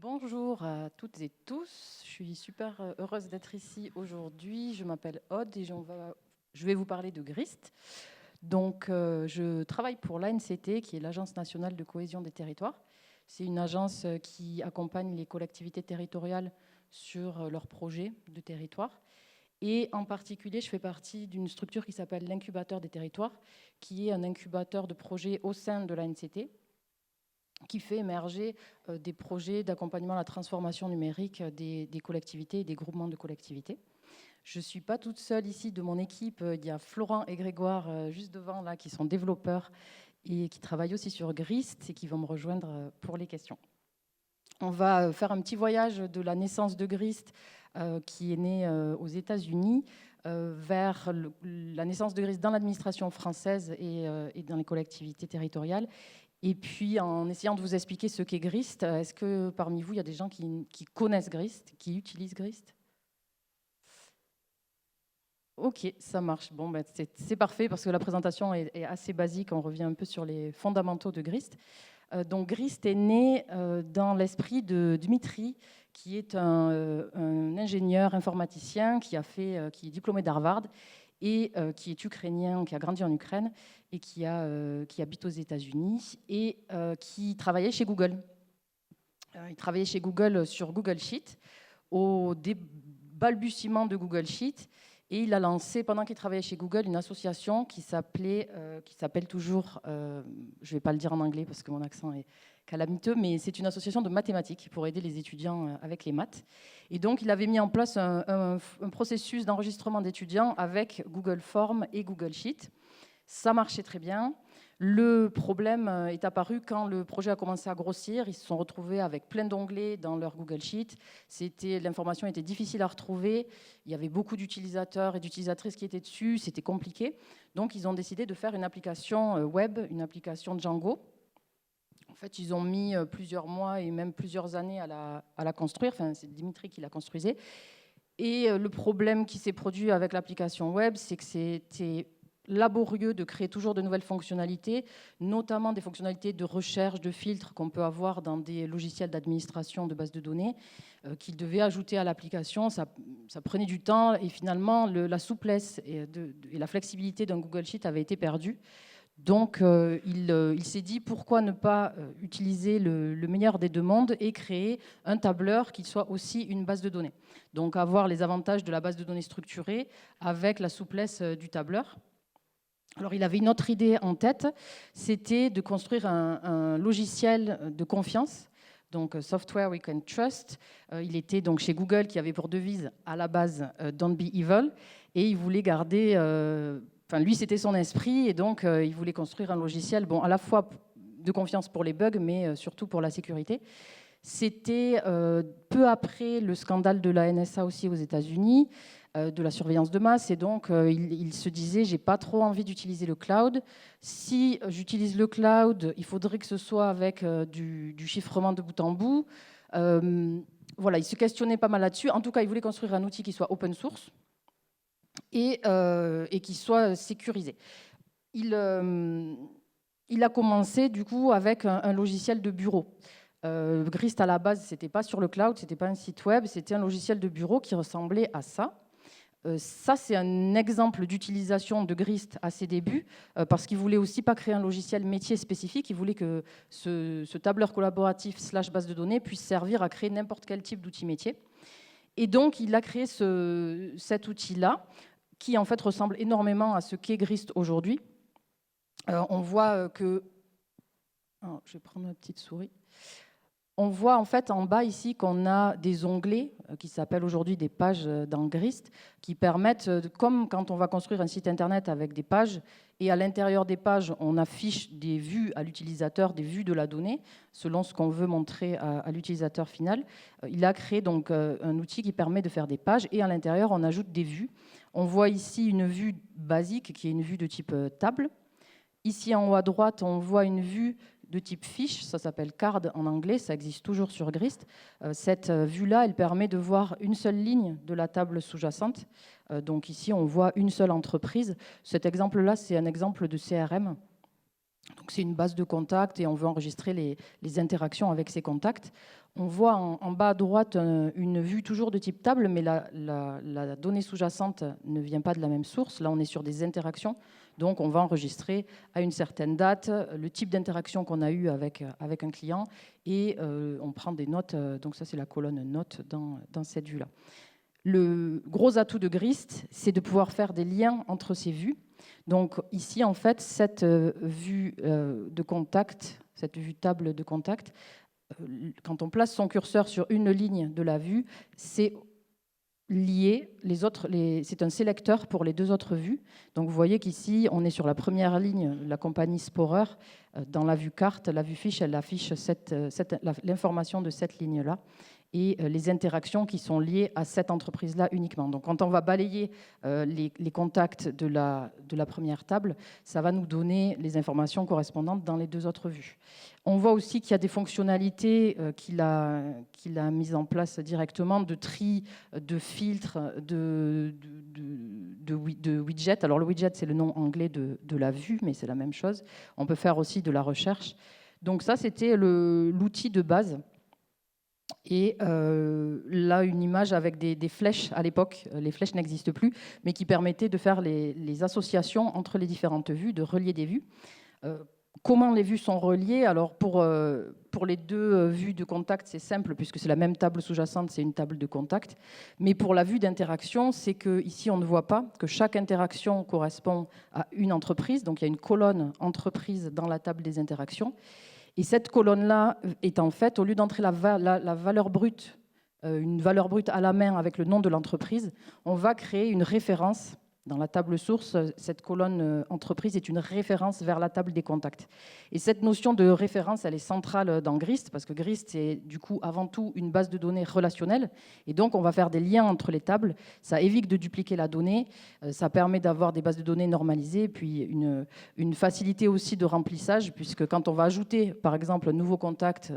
Bonjour à toutes et tous, je suis super heureuse d'être ici aujourd'hui. Je m'appelle Aude et je vais vous parler de GRIST. Donc, je travaille pour l'ANCT, qui est l'Agence nationale de cohésion des territoires. C'est une agence qui accompagne les collectivités territoriales sur leurs projets de territoire. Et en particulier, je fais partie d'une structure qui s'appelle l'incubateur des territoires, qui est un incubateur de projets au sein de l'ANCT, qui fait émerger des projets d'accompagnement à la transformation numérique des collectivités et des groupements de collectivités. Je ne suis pas toute seule ici de mon équipe. Il y a Florent et Grégoire juste devant, là, qui sont développeurs et qui travaillent aussi sur GRIST et qui vont me rejoindre pour les questions. On va faire un petit voyage de la naissance de GRIST, qui est né aux États-Unis, vers la naissance de GRIST dans l'administration française et dans les collectivités territoriales. Et puis, en essayant de vous expliquer ce qu'est GRIST, est-ce que parmi vous, il y a des gens qui connaissent GRIST, qui utilisent GRIST? Ok, ça marche. Bon, ben, c'est parfait parce que la présentation est assez basique. On revient un peu sur les fondamentaux de GRIST. Donc, GRIST est né dans l'esprit de Dmitri, qui est un ingénieur informaticien qui est diplômé d'Harvard et qui est ukrainien, qui a grandi en Ukraine et qui habite aux États-Unis et qui travaillait chez Google. Il travaillait chez Google sur Google Sheet, au balbutiement de Google Sheet, et il a lancé, pendant qu'il travaillait chez Google, une association qui s'appelle toujours, je ne vais pas le dire en anglais parce que mon accent est calamiteux, mais c'est une association de mathématiques pour aider les étudiants avec les maths. Et donc, il avait mis en place un processus d'enregistrement d'étudiants avec Google Forms et Google Sheet. Ça marchait très bien. Le problème est apparu quand le projet a commencé à grossir. Ils se sont retrouvés avec plein d'onglets dans leur Google Sheet. L'information était difficile à retrouver. Il y avait beaucoup d'utilisateurs et d'utilisatrices qui étaient dessus. C'était compliqué. Donc, ils ont décidé de faire une application web, une application Django. En fait, ils ont mis plusieurs mois et même plusieurs années à la construire. Enfin, c'est Dimitri qui la construisait. Et le problème qui s'est produit avec l'application web, c'est que c'était laborieux de créer toujours de nouvelles fonctionnalités, notamment des fonctionnalités de recherche, de filtres qu'on peut avoir dans des logiciels d'administration de bases de données, qu'ils devaient ajouter à l'application. Ça prenait du temps et finalement, la souplesse et la flexibilité d'un Google Sheet avait été perdue. Donc, il s'est dit pourquoi ne pas utiliser le meilleur des deux mondes et créer un tableur qui soit aussi une base de données. Donc, avoir les avantages de la base de données structurée avec la souplesse du tableur. Alors, il avait une autre idée en tête, c'était de construire un logiciel de confiance, donc Software We Can Trust. Il était donc chez Google qui avait pour devise à la base Don't be evil, et il voulait garder, lui c'était son esprit, et donc il voulait construire un logiciel, à la fois de confiance pour les bugs, mais surtout pour la sécurité. C'était peu après le scandale de la NSA aussi aux États-Unis, de la surveillance de masse, et donc il se disait j'ai pas trop envie d'utiliser le cloud. Si j'utilise le cloud, il faudrait que ce soit avec du chiffrement de bout en bout. Voilà, il se questionnait pas mal là-dessus. En tout cas, il voulait construire un outil qui soit open source et qui soit sécurisé. Il a commencé du coup avec un logiciel de bureau. GRIST à la base, c'était pas sur le cloud, c'était pas un site web, c'était un logiciel de bureau qui ressemblait à ça. Ça, c'est un exemple d'utilisation de GRIST à ses débuts, parce qu'il voulait aussi pas créer un logiciel métier spécifique, il voulait que ce tableur collaboratif / base de données puisse servir à créer n'importe quel type d'outil métier. Et donc, il a créé cet outil-là, qui en fait ressemble énormément à ce qu'est GRIST aujourd'hui. On voit que... Alors, je vais prendre ma petite souris. On voit en fait en bas ici qu'on a des onglets qui s'appellent aujourd'hui des pages dans GRIST, qui permettent, comme quand on va construire un site internet avec des pages, et à l'intérieur des pages, on affiche des vues à l'utilisateur, des vues de la donnée, selon ce qu'on veut montrer à l'utilisateur final. Il a créé donc un outil qui permet de faire des pages, et à l'intérieur, on ajoute des vues. On voit ici une vue basique, qui est une vue de type table. Ici, en haut à droite, on voit une vue de type fiche, ça s'appelle card en anglais, ça existe toujours sur GRIST. Cette vue-là, elle permet de voir une seule ligne de la table sous-jacente. Donc ici, on voit une seule entreprise. Cet exemple-là, c'est un exemple de CRM. Donc c'est une base de contacts et on veut enregistrer les interactions avec ces contacts. On voit en bas à droite une vue toujours de type table, mais la donnée sous-jacente ne vient pas de la même source. Là, on est sur des interactions. Donc, on va enregistrer à une certaine date le type d'interaction qu'on a eu avec un client et on prend des notes. Donc, ça, c'est la colonne notes dans cette vue-là. Le gros atout de Grist, c'est de pouvoir faire des liens entre ces vues. Donc, ici, en fait, cette vue de contact, cette vue table de contact, quand on place son curseur sur une ligne de la vue, c'est lié, c'est un sélecteur pour les deux autres vues. Donc vous voyez qu'ici, on est sur la première ligne, la compagnie Sporer. Dans la vue carte, la vue fiche, elle affiche l'information de cette ligne-là et les interactions qui sont liées à cette entreprise-là uniquement. Donc quand on va balayer les contacts de la première table, ça va nous donner les informations correspondantes dans les deux autres vues. On voit aussi qu'il y a des fonctionnalités qu'il a mises en place directement, de tri, de filtre, de widget. Alors le widget, c'est le nom anglais de la vue, mais c'est la même chose. On peut faire aussi de la recherche. Donc ça, c'était l'outil de base. Et là, une image avec des flèches à l'époque, les flèches n'existent plus, mais qui permettaient de faire les associations entre les différentes vues, de relier des vues. Comment les vues sont reliées? Alors pour les deux vues de contact, c'est simple, puisque c'est la même table sous-jacente, c'est une table de contact. Mais pour la vue d'interaction, c'est qu'ici, on ne voit pas que chaque interaction correspond à une entreprise. Donc il y a une colonne entreprise dans la table des interactions. Et cette colonne-là est en fait, au lieu d'entrer la valeur brute, une valeur brute à la main avec le nom de l'entreprise, on va créer une référence. Dans la table source, cette colonne entreprise est une référence vers la table des contacts. Et cette notion de référence, elle est centrale dans Grist, parce que Grist, c'est du coup avant tout une base de données relationnelle. Et donc, on va faire des liens entre les tables. Ça évite de dupliquer la donnée. Ça permet d'avoir des bases de données normalisées. Puis une facilité aussi de remplissage, puisque quand on va ajouter, par exemple, un nouveau contact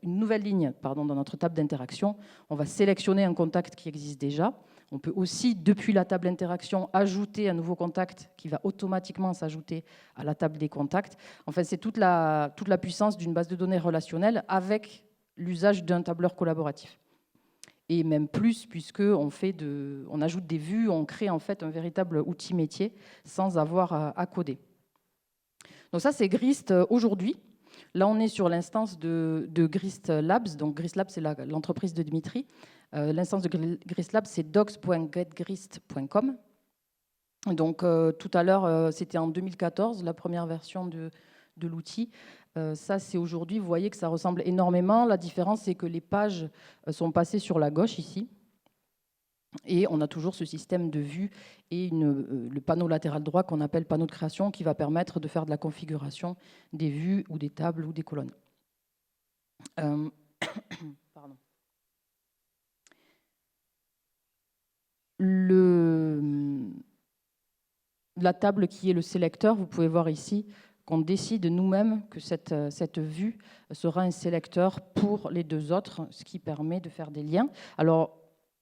une nouvelle ligne dans notre table d'interaction, on va sélectionner un contact qui existe déjà. On peut aussi, depuis la table d'interaction, ajouter un nouveau contact qui va automatiquement s'ajouter à la table des contacts. Enfin, c'est toute la puissance d'une base de données relationnelle avec l'usage d'un tableur collaboratif. Et même plus, puisqu'on ajoute des vues, on crée en fait un véritable outil métier sans avoir à coder. Donc ça, c'est Grist aujourd'hui. Là, on est sur l'instance de Grist Labs. Donc Grist Labs, c'est l'entreprise de Dimitri. L'instance de Grist Labs, c'est docs.getgrist.com. Donc tout à l'heure, c'était en 2014, la première version de l'outil. Ça, c'est aujourd'hui. Vous voyez que ça ressemble énormément. La différence, c'est que les pages sont passées sur la gauche ici. Et on a toujours ce système de vue et le panneau latéral droit qu'on appelle panneau de création qui va permettre de faire de la configuration des vues ou des tables ou des colonnes. Pardon. La table qui est le sélecteur, vous pouvez voir ici qu'on décide nous-mêmes que cette vue sera un sélecteur pour les deux autres, ce qui permet de faire des liens. Alors,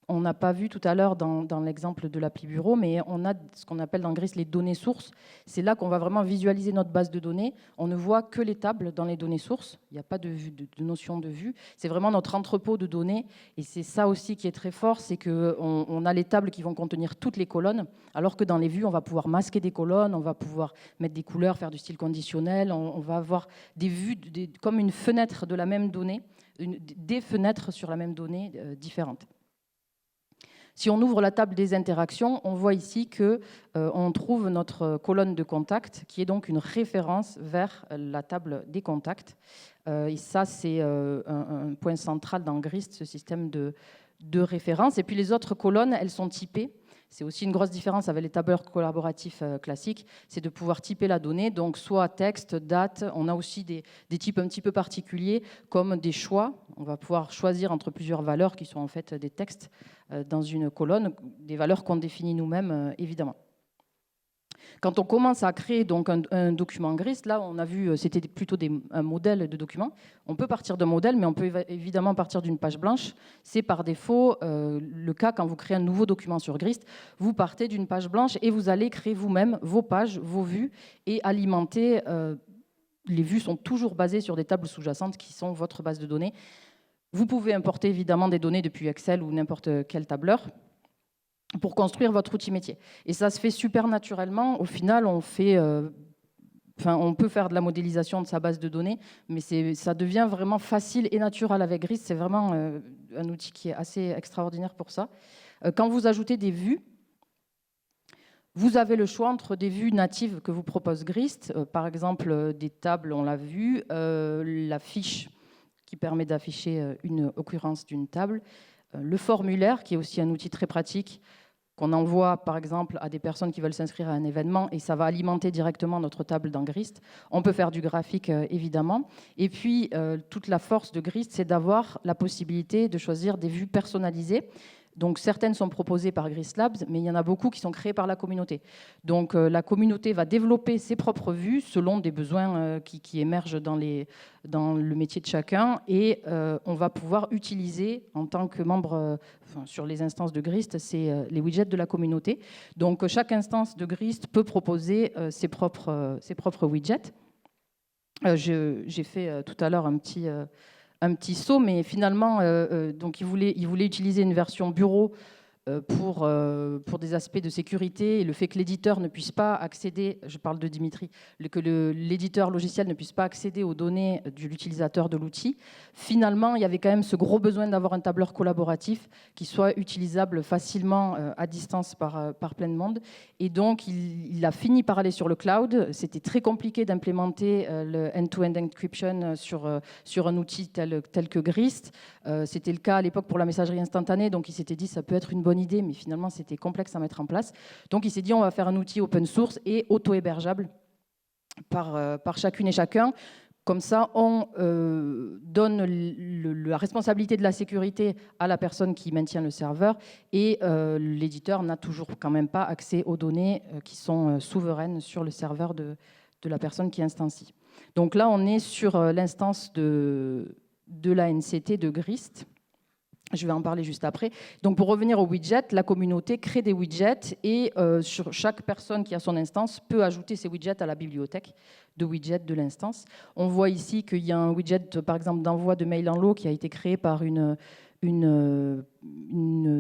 on n'a pas vu tout à l'heure dans l'exemple de l'appli bureau, mais on a ce qu'on appelle dans Grist les données sources. C'est là qu'on va vraiment visualiser notre base de données. On ne voit que les tables dans les données sources. Il n'y a pas de notion de vue. C'est vraiment notre entrepôt de données. Et c'est ça aussi qui est très fort, c'est qu'on a les tables qui vont contenir toutes les colonnes, alors que dans les vues, on va pouvoir masquer des colonnes, on va pouvoir mettre des couleurs, faire du style conditionnel. On va avoir des vues comme une fenêtre de la même donnée, des fenêtres sur la même donnée différentes. Si on ouvre la table des interactions, on voit ici qu'on trouve notre colonne de contact, qui est donc une référence vers la table des contacts. Et ça, c'est un point central dans Grist, ce système de référence. Et puis les autres colonnes, elles sont typées. C'est aussi une grosse différence avec les tableurs collaboratifs classiques, c'est de pouvoir typer la donnée, donc soit texte, date. On a aussi des types un petit peu particuliers, comme des choix. On va pouvoir choisir entre plusieurs valeurs qui sont en fait des textes dans une colonne, des valeurs qu'on définit nous-mêmes, évidemment. Quand on commence à créer donc un document Grist, là on a vu, c'était plutôt un modèle de document. On peut partir d'un modèle, mais on peut évidemment partir d'une page blanche. C'est par défaut le cas quand vous créez un nouveau document sur Grist. Vous partez d'une page blanche et vous allez créer vous-même vos pages, vos vues et alimenter les vues sont toujours basées sur des tables sous-jacentes qui sont votre base de données. Vous pouvez importer évidemment des données depuis Excel ou n'importe quel tableur pour construire votre outil métier. Et ça se fait super naturellement. Au final, on peut faire de la modélisation de sa base de données, mais ça devient vraiment facile et naturel avec Grist. C'est vraiment un outil qui est assez extraordinaire pour ça. Quand vous ajoutez des vues, vous avez le choix entre des vues natives que vous propose Grist, par exemple des tables, on l'a vu, la fiche qui permet d'afficher une occurrence d'une table, le formulaire qui est aussi un outil très pratique qu'on envoie par exemple à des personnes qui veulent s'inscrire à un événement et ça va alimenter directement notre table dans Grist. On peut faire du graphique évidemment. Et puis toute la force de Grist, c'est d'avoir la possibilité de choisir des vues personnalisées. Donc certaines sont proposées par Grist Labs, mais il y en a beaucoup qui sont créées par la communauté. Donc la communauté va développer ses propres vues selon des besoins qui émergent dans le métier de chacun, et on va pouvoir utiliser en tant que membre sur les instances de Grist, c'est les widgets de la communauté. Donc chaque instance de Grist peut proposer ses propres widgets. J'ai fait tout à l'heure un petit saut, mais finalement, donc il voulait utiliser une version bureau pour des aspects de sécurité et le fait que l'éditeur ne puisse pas accéder, je parle de Dimitri, que l'éditeur logiciel ne puisse pas accéder aux données de l'utilisateur de l'outil. Finalement, il y avait quand même ce gros besoin d'avoir un tableur collaboratif qui soit utilisable facilement à distance par plein de monde. Et donc, il a fini par aller sur le cloud. C'était très compliqué d'implémenter le end-to-end encryption sur un outil tel que Grist. C'était le cas à l'époque pour la messagerie instantanée, donc il s'était dit ça peut être une bonne idée, mais finalement c'était complexe à mettre en place. Donc il s'est dit on va faire un outil open source et auto-hébergeable par chacune et chacun. Comme ça, on donne la responsabilité de la sécurité à la personne qui maintient le serveur, et l'éditeur n'a toujours quand même pas accès aux données qui sont souveraines sur le serveur de la personne qui instancie. Donc là, on est sur l'instance de la NCT de Grist. Je vais en parler juste après. Donc pour revenir aux widgets, la communauté crée des widgets et sur chaque personne qui a son instance peut ajouter ses widgets à la bibliothèque de widgets de l'instance. On voit ici qu'il y a un widget, par exemple, d'envoi de mail en lot qui a été créé par une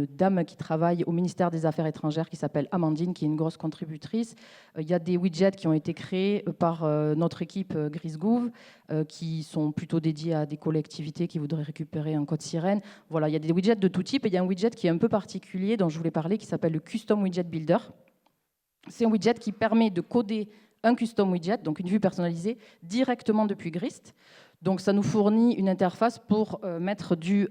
dame qui travaille au ministère des Affaires étrangères qui s'appelle Amandine, qui est une grosse contributrice. Il y a des widgets qui ont été créés par notre équipe GrisGouv, qui sont plutôt dédiés à des collectivités qui voudraient récupérer un code sirène. Voilà, il y a des widgets de tout type, et il y a un widget qui est un peu particulier dont je voulais parler qui s'appelle le Custom Widget Builder. C'est un widget qui permet de coder un custom widget, donc une vue personnalisée, directement depuis Grist. Donc ça nous fournit une interface pour mettre du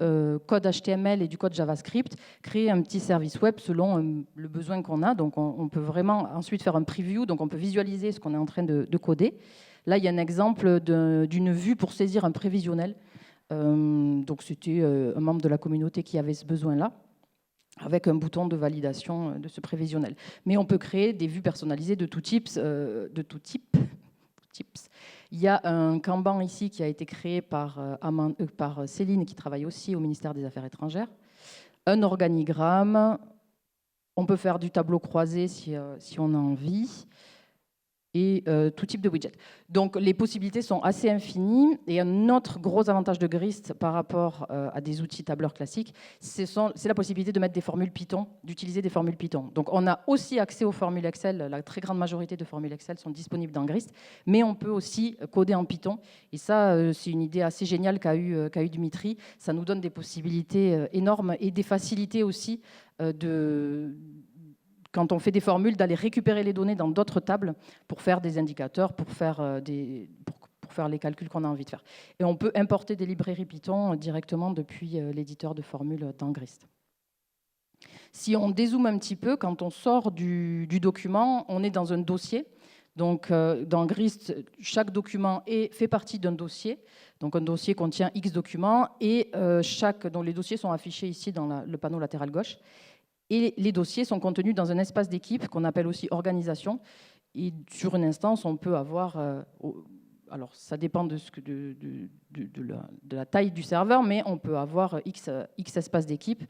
code HTML et du code JavaScript, créer un petit service web selon le besoin qu'on a. Donc on peut vraiment ensuite faire un preview, donc on peut visualiser ce qu'on est en train de coder. Là, il y a un exemple d'une vue pour saisir un prévisionnel. Donc c'était un membre de la communauté qui avait ce besoin-là, avec un bouton de validation de ce prévisionnel. Mais on peut créer des vues personnalisées de tout type. Il y a un Kanban ici qui a été créé par Céline, qui travaille aussi au ministère des Affaires étrangères. Un organigramme. On peut faire du tableau croisé si on a envie. Et tout type de widget. Donc les possibilités sont assez infinies. Et un autre gros avantage de Grist par rapport à des outils tableurs classiques, c'est la possibilité de mettre des formules Python, d'utiliser des formules Python. Donc on a aussi accès aux formules Excel. La très grande majorité de formules Excel sont disponibles dans Grist, mais on peut aussi coder en Python. Et ça, c'est une idée assez géniale qu'a eu Dimitri. Ça nous donne des possibilités énormes et des facilités aussi quand on fait des formules, d'aller récupérer les données dans d'autres tables pour faire des indicateurs, pour faire les calculs qu'on a envie de faire. Et on peut importer des librairies Python directement depuis l'éditeur de formules dans Grist. Si on dézoome un petit peu, quand on sort du document, on est dans un dossier. Donc, dans Grist, chaque document fait partie d'un dossier. Donc, un dossier contient X documents et dont les dossiers sont affichés ici dans le panneau latéral gauche. Et les dossiers sont contenus dans un espace d'équipe qu'on appelle aussi organisation. Et sur une instance, on peut avoir alors ça dépend de la taille du serveur, mais on peut avoir X espaces d'équipe.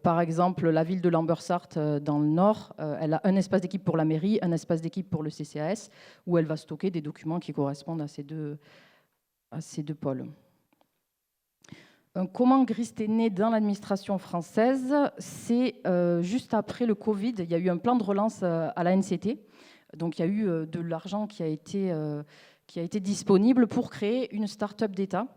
Par exemple, la ville de Lambersart dans le nord, elle a un espace d'équipe pour la mairie, un espace d'équipe pour le CCAS, où elle va stocker des documents qui correspondent à ces deux pôles. Comment Grist est né dans l'administration française? C'est juste après le Covid, il y a eu un plan de relance à la NCT. Donc il y a eu de l'argent qui a été disponible pour créer une start-up d'État.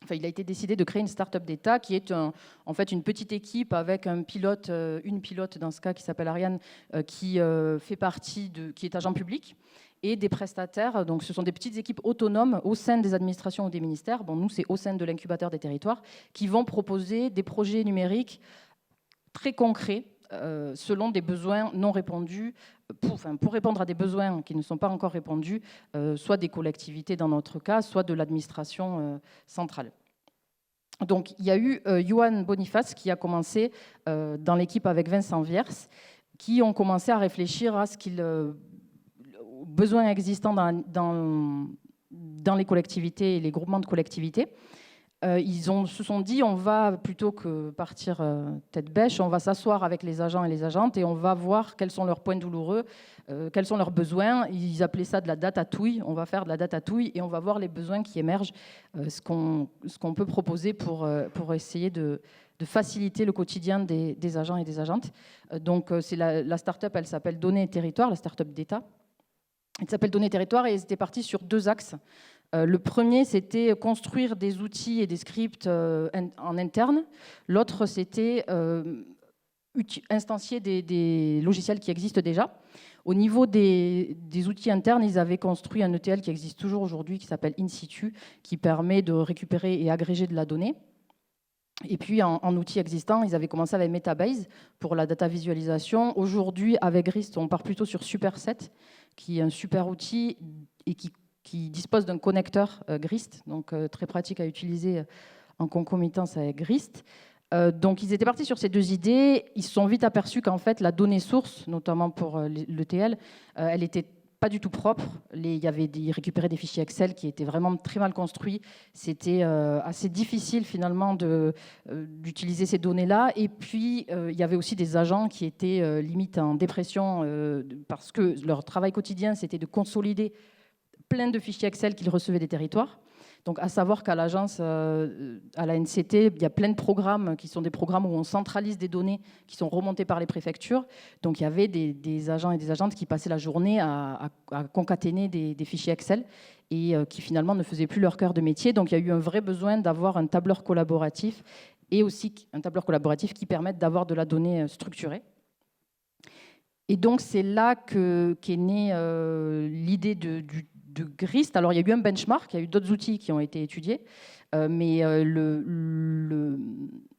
Enfin, il a été décidé de créer une start-up d'État qui est en fait une petite équipe avec un pilote, une pilote dans ce cas qui s'appelle Ariane, qui fait partie qui est agent public, et des prestataires. Donc ce sont des petites équipes autonomes au sein des administrations ou des ministères. Bon, nous, c'est au sein de l'incubateur des territoires, qui vont proposer des projets numériques très concrets selon des besoins non répondus, pour répondre à des besoins qui ne sont pas encore répondus, soit des collectivités dans notre cas, soit de l'administration centrale. Donc il y a eu Johan Boniface qui a commencé dans l'équipe avec Vincent Viers, qui ont commencé à réfléchir à ce aux besoins existants dans les collectivités et les groupements de collectivités. Ils se sont dit, on va, plutôt que partir tête bêche, on va s'asseoir avec les agents et les agentes et on va voir quels sont leurs points douloureux, quels sont leurs besoins. Ils appelaient ça de la datatouille. On va faire de la datatouille et on va voir les besoins qui émergent, ce qu'on peut proposer pour essayer de faciliter le quotidien des agents et des agentes. Donc, c'est la start-up, elle s'appelle Données et Territoires, la start-up d'État. Elle s'appelle Données et Territoires et ils étaient partis sur 2 axes. Le premier, c'était construire des outils et des scripts en interne. L'autre, c'était instancier des logiciels qui existent déjà. Au niveau des outils internes, ils avaient construit un ETL qui existe toujours aujourd'hui, qui s'appelle In-Situ, qui permet de récupérer et agréger de la donnée. Et puis, en outils existants, ils avaient commencé avec Metabase pour la data visualisation. Aujourd'hui, avec Grist, on part plutôt sur Superset, qui est un super outil et qui dispose d'un connecteur Grist, donc très pratique à utiliser en concomitance avec Grist. Donc ils étaient partis sur ces 2 idées. Ils se sont vite aperçus qu'en fait la donnée source, notamment pour l'ETL, elle n'était pas du tout propre. Ils récupéraient des fichiers Excel qui étaient vraiment très mal construits. C'était assez difficile finalement d'utiliser ces données-là. Et puis il y avait aussi des agents qui étaient limite en dépression parce que leur travail quotidien, c'était de consolider plein de fichiers Excel qu'ils recevaient des territoires. Donc, à savoir qu'à l'agence, à la NCT, il y a plein de programmes qui sont des programmes où on centralise des données qui sont remontées par les préfectures. Donc, il y avait des agents et des agentes qui passaient la journée à concaténer des fichiers Excel et qui finalement ne faisaient plus leur cœur de métier. Donc, il y a eu un vrai besoin d'avoir un tableur collaboratif et aussi un tableur collaboratif qui permette d'avoir de la donnée structurée. Et donc, c'est là qu'est née l'idée de Grist. Alors, il y a eu un benchmark, il y a eu d'autres outils qui ont été étudiés, mais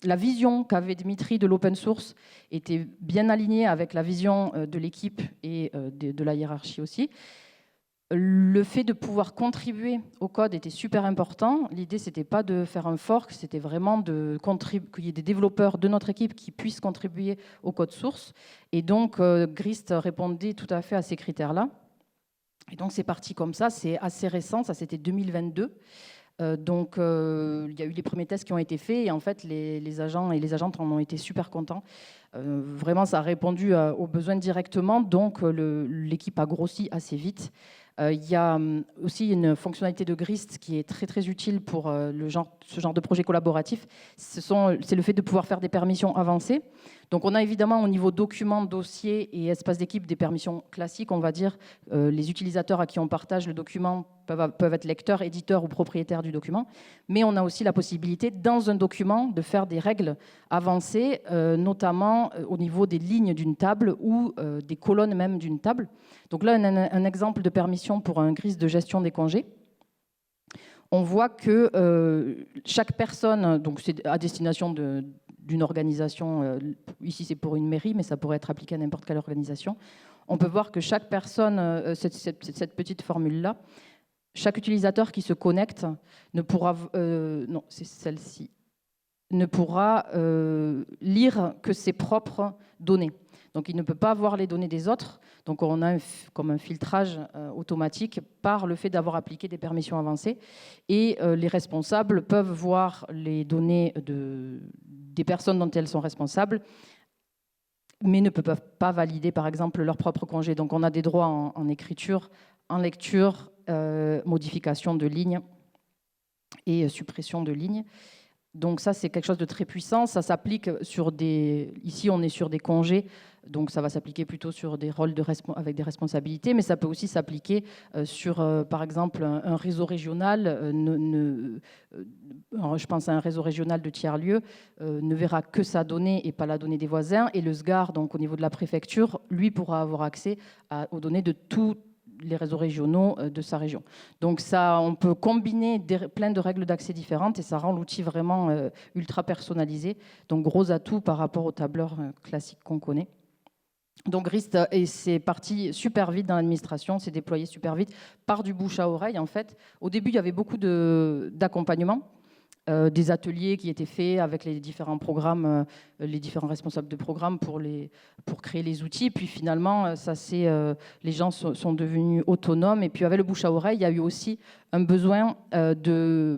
la vision qu'avait Dimitri de l'open source était bien alignée avec la vision de l'équipe et de la hiérarchie aussi. Le fait de pouvoir contribuer au code était super important. L'idée, c'était pas de faire un fork, c'était vraiment qu'il y ait des développeurs de notre équipe qui puissent contribuer au code source. Et donc, Grist répondait tout à fait à ces critères-là. Et donc, c'est parti comme ça. C'est assez récent. Ça, c'était 2022. Donc, il y a eu les premiers tests qui ont été faits. Et en fait, les agents et les agentes en ont été super contents. Vraiment, ça a répondu aux besoins directement. Donc, l'équipe a grossi assez vite. Il y a aussi une fonctionnalité de Grist qui est très, très utile pour ce genre de projet collaboratif. C'est le fait de pouvoir faire des permissions avancées. Donc, on a évidemment au niveau documents, dossiers et espace d'équipe des permissions classiques, on va dire. Les utilisateurs à qui on partage le document peuvent être lecteurs, éditeurs ou propriétaires du document. Mais on a aussi la possibilité, dans un document, de faire des règles avancées, notamment au niveau des lignes d'une table ou des colonnes même d'une table. Donc là, un exemple de permission pour un Grist de gestion des congés. On voit que chaque personne, donc c'est à destination d'une organisation, ici c'est pour une mairie, mais ça pourrait être appliqué à n'importe quelle organisation. On peut voir que chaque personne, cette petite formule-là, chaque utilisateur qui se connecte ne pourra, non, c'est celle-ci, ne pourra lire que ses propres données. Donc il ne peut pas voir les données des autres. Donc on a comme un filtrage automatique par le fait d'avoir appliqué des permissions avancées. Et les responsables peuvent voir les données des personnes dont elles sont responsables, mais ne peuvent pas valider, par exemple, leur propre congé. Donc on a des droits en écriture, en lecture, modification de lignes et suppression de lignes. Donc ça, c'est quelque chose de très puissant. Ça s'applique sur des... Ici, on est sur des congés, donc ça va s'appliquer plutôt sur des rôles avec des responsabilités, mais ça peut aussi s'appliquer sur, par exemple, un réseau régional. Je pense à un réseau régional de tiers-lieux, ne verra que sa donnée et pas la donnée des voisins. Et le SGAR, donc au niveau de la préfecture, lui pourra avoir accès aux données de tous les réseaux régionaux de sa région. Donc ça, on peut combiner plein de règles d'accès différentes et ça rend l'outil vraiment ultra personnalisé. Donc gros atout par rapport au tableur classique qu'on connaît. Donc GRIST, et c'est parti super vite dans l'administration, c'est déployé super vite par du bouche à oreille en fait. Au début, il y avait beaucoup d'accompagnement. Des ateliers qui étaient faits avec les différents programmes, les différents responsables de programmes pour créer les outils. Puis finalement, les gens sont devenus autonomes. Et puis avec le bouche à oreille, il y a eu aussi un besoin de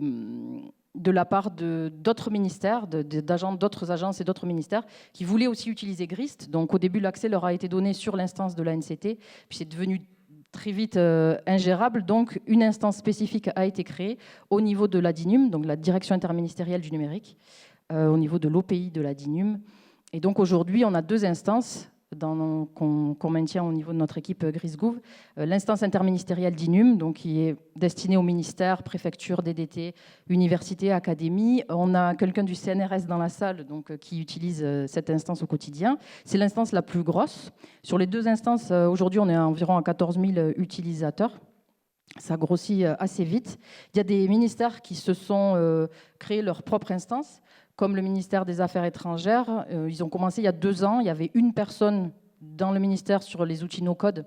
la part d'autres ministères, d'autres agences et d'autres ministères qui voulaient aussi utiliser GRIST. Donc au début, l'accès leur a été donné sur l'instance de l'ANCT, puis c'est devenu très vite ingérable. Donc, une instance spécifique a été créée au niveau de la DINUM, donc la Direction interministérielle du numérique, au niveau de l'OPI de la DINUM. Et donc, aujourd'hui, on a 2 instances qu'on maintient au niveau de notre équipe GRISGouv. L'instance interministérielle DINUM, donc, qui est destinée aux ministères, préfectures, DDT, universités, académies. On a quelqu'un du CNRS dans la salle donc, qui utilise cette instance au quotidien. C'est l'instance la plus grosse. Sur les 2 instances, aujourd'hui, on est environ à 14 000 utilisateurs. Ça grossit assez vite. Il y a des ministères qui se sont créés leur propre instance, comme le ministère des Affaires étrangères. Ils ont commencé il y a 2 ans. Il y avait une personne dans le ministère sur les outils no-code.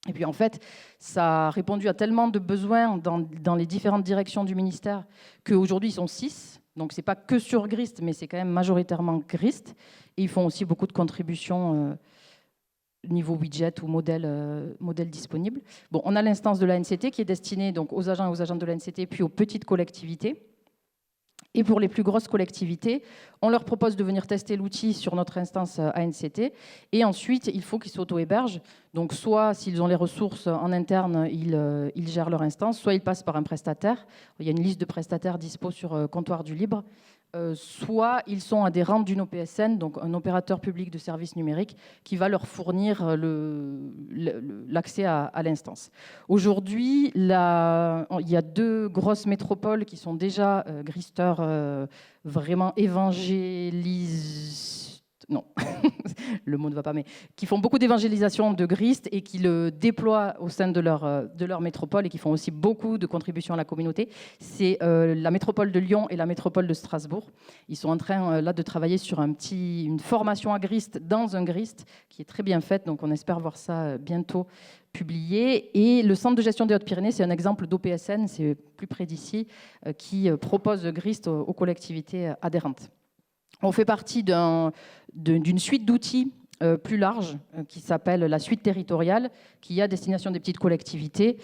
Et puis en fait, ça a répondu à tellement de besoins dans les différentes directions du ministère qu'aujourd'hui, ils sont 6. Donc ce n'est pas que sur GRIST, mais c'est quand même majoritairement GRIST. Et ils font aussi beaucoup de contributions niveau widget ou modèle disponible. Bon, on a l'instance de l'ANCT qui est destinée donc, aux agents et aux agents de l'ANCT, puis aux petites collectivités. Et pour les plus grosses collectivités, on leur propose de venir tester l'outil sur notre instance ANCT. Et ensuite, il faut qu'ils s'auto-hébergent. Donc, soit s'ils ont les ressources en interne, ils gèrent leur instance, soit ils passent par un prestataire. Il y a une liste de prestataires dispo sur Comptoir du Libre. Soit ils sont adhérents d'une OPSN, donc un opérateur public de services numériques, qui va leur fournir l'accès à l'instance. Aujourd'hui, il y a 2 grosses métropoles qui sont déjà gristeurs vraiment évangélistes. Non, le mot ne va pas, mais qui font beaucoup d'évangélisation de GRIST et qui le déploient au sein de leur métropole et qui font aussi beaucoup de contributions à la communauté. C'est la métropole de Lyon et la métropole de Strasbourg. Ils sont en train là de travailler sur une formation à GRIST dans un GRIST qui est très bien faite, donc on espère voir ça bientôt publié. Et le Centre de gestion des Hautes-Pyrénées, c'est un exemple d'OPSN, c'est plus près d'ici, qui propose GRIST aux collectivités adhérentes. On fait partie d'une suite d'outils plus large qui s'appelle la suite territoriale, qui est à destination des petites collectivités,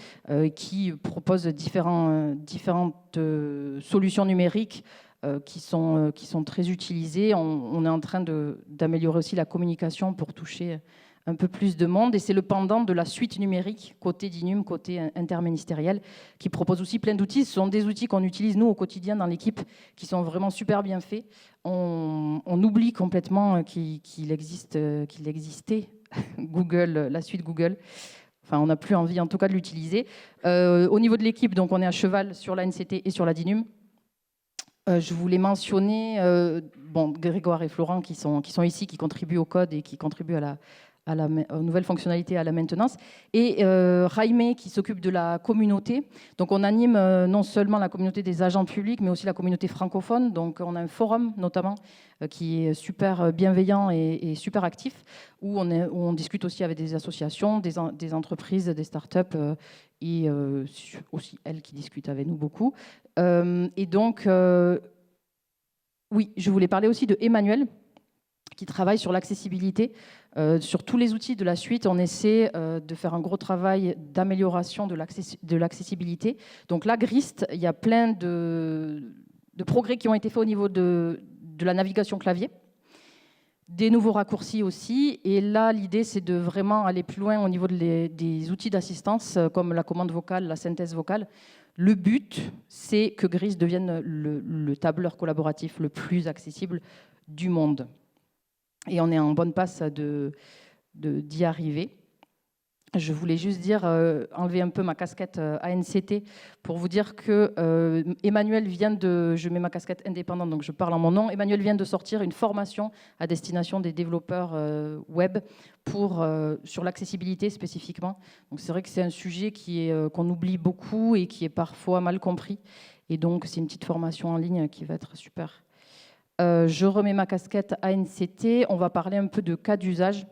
qui propose différentes solutions numériques qui sont très utilisées. On est en train d'améliorer aussi la communication pour toucher un peu plus de monde. Et c'est le pendant de la suite numérique, côté DINUM, côté interministériel, qui propose aussi plein d'outils. Ce sont des outils qu'on utilise, nous, au quotidien dans l'équipe, qui sont vraiment super bien faits. On oublie complètement qu'il existait Google, la suite Google. Enfin, on n'a plus envie, en tout cas, de l'utiliser. Au niveau de l'équipe, donc, on est à cheval sur l'ANCT et sur la DINUM. Je voulais mentionner Grégoire et Florent qui sont ici, qui contribuent au code et qui contribuent aux nouvelles fonctionnalités, à la maintenance, et Jaime qui s'occupe de la communauté. Donc on anime non seulement la communauté des agents publics, mais aussi la communauté francophone. Donc on a un forum notamment qui est super bienveillant et super actif, où on discute aussi avec des associations, des entreprises, des startups, et aussi elles qui discutent avec nous beaucoup. Et donc, oui, je voulais parler aussi de Emmanuel, qui travaille sur l'accessibilité Sur tous les outils de la suite, on essaie de faire un gros travail d'amélioration de l'accessibilité. Donc là, Grist, il y a plein de progrès qui ont été faits au niveau de la navigation clavier, des nouveaux raccourcis aussi. Et là, l'idée, c'est de vraiment aller plus loin au niveau des outils d'assistance, comme la commande vocale, la synthèse vocale. Le but, c'est que Grist devienne le tableur collaboratif le plus accessible du monde. Et on est en bonne passe d'y arriver. Je voulais juste dire, enlever un peu ma casquette ANCT pour vous dire que Emmanuel vient de, je mets ma casquette indépendante, donc je parle en mon nom, Emmanuel vient de sortir une formation à destination des développeurs web sur l'accessibilité spécifiquement. Donc c'est vrai que c'est un sujet qu'on oublie beaucoup et qui est parfois mal compris. Et donc c'est une petite formation en ligne qui va être super. Je remets ma casquette ANCT, on va parler un peu de cas d'usage.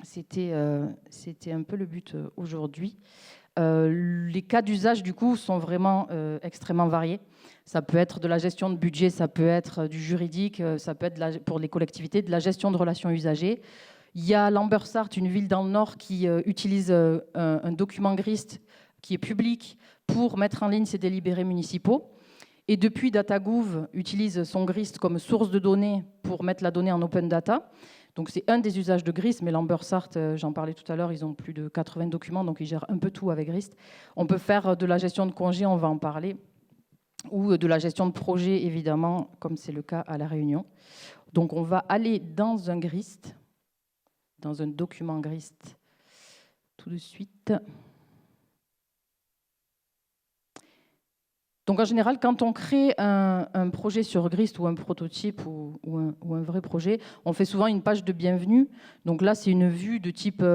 C'était un peu le but aujourd'hui. Les cas d'usage, du coup, sont vraiment extrêmement variés. Ça peut être de la gestion de budget, ça peut être du juridique, ça peut être pour les collectivités, de la gestion de relations usagers. Il y a Lambersart, une ville dans le Nord, qui utilise un document Grist qui est public pour mettre en ligne ses délibérés municipaux. Et depuis, DataGouv utilise son Grist comme source de données pour mettre la donnée en open data. Donc c'est un des usages de Grist, mais Lambersart, j'en parlais tout à l'heure, ils ont plus de 80 documents, donc ils gèrent un peu tout avec Grist. On peut faire de la gestion de congés, on va en parler, ou de la gestion de projet, évidemment, comme c'est le cas à La Réunion. Donc on va aller dans un Grist, dans un document Grist, tout de suite. Donc en général, quand on crée un projet sur Grist ou un prototype ou un vrai projet, on fait souvent une page de bienvenue. Donc là, c'est une vue de type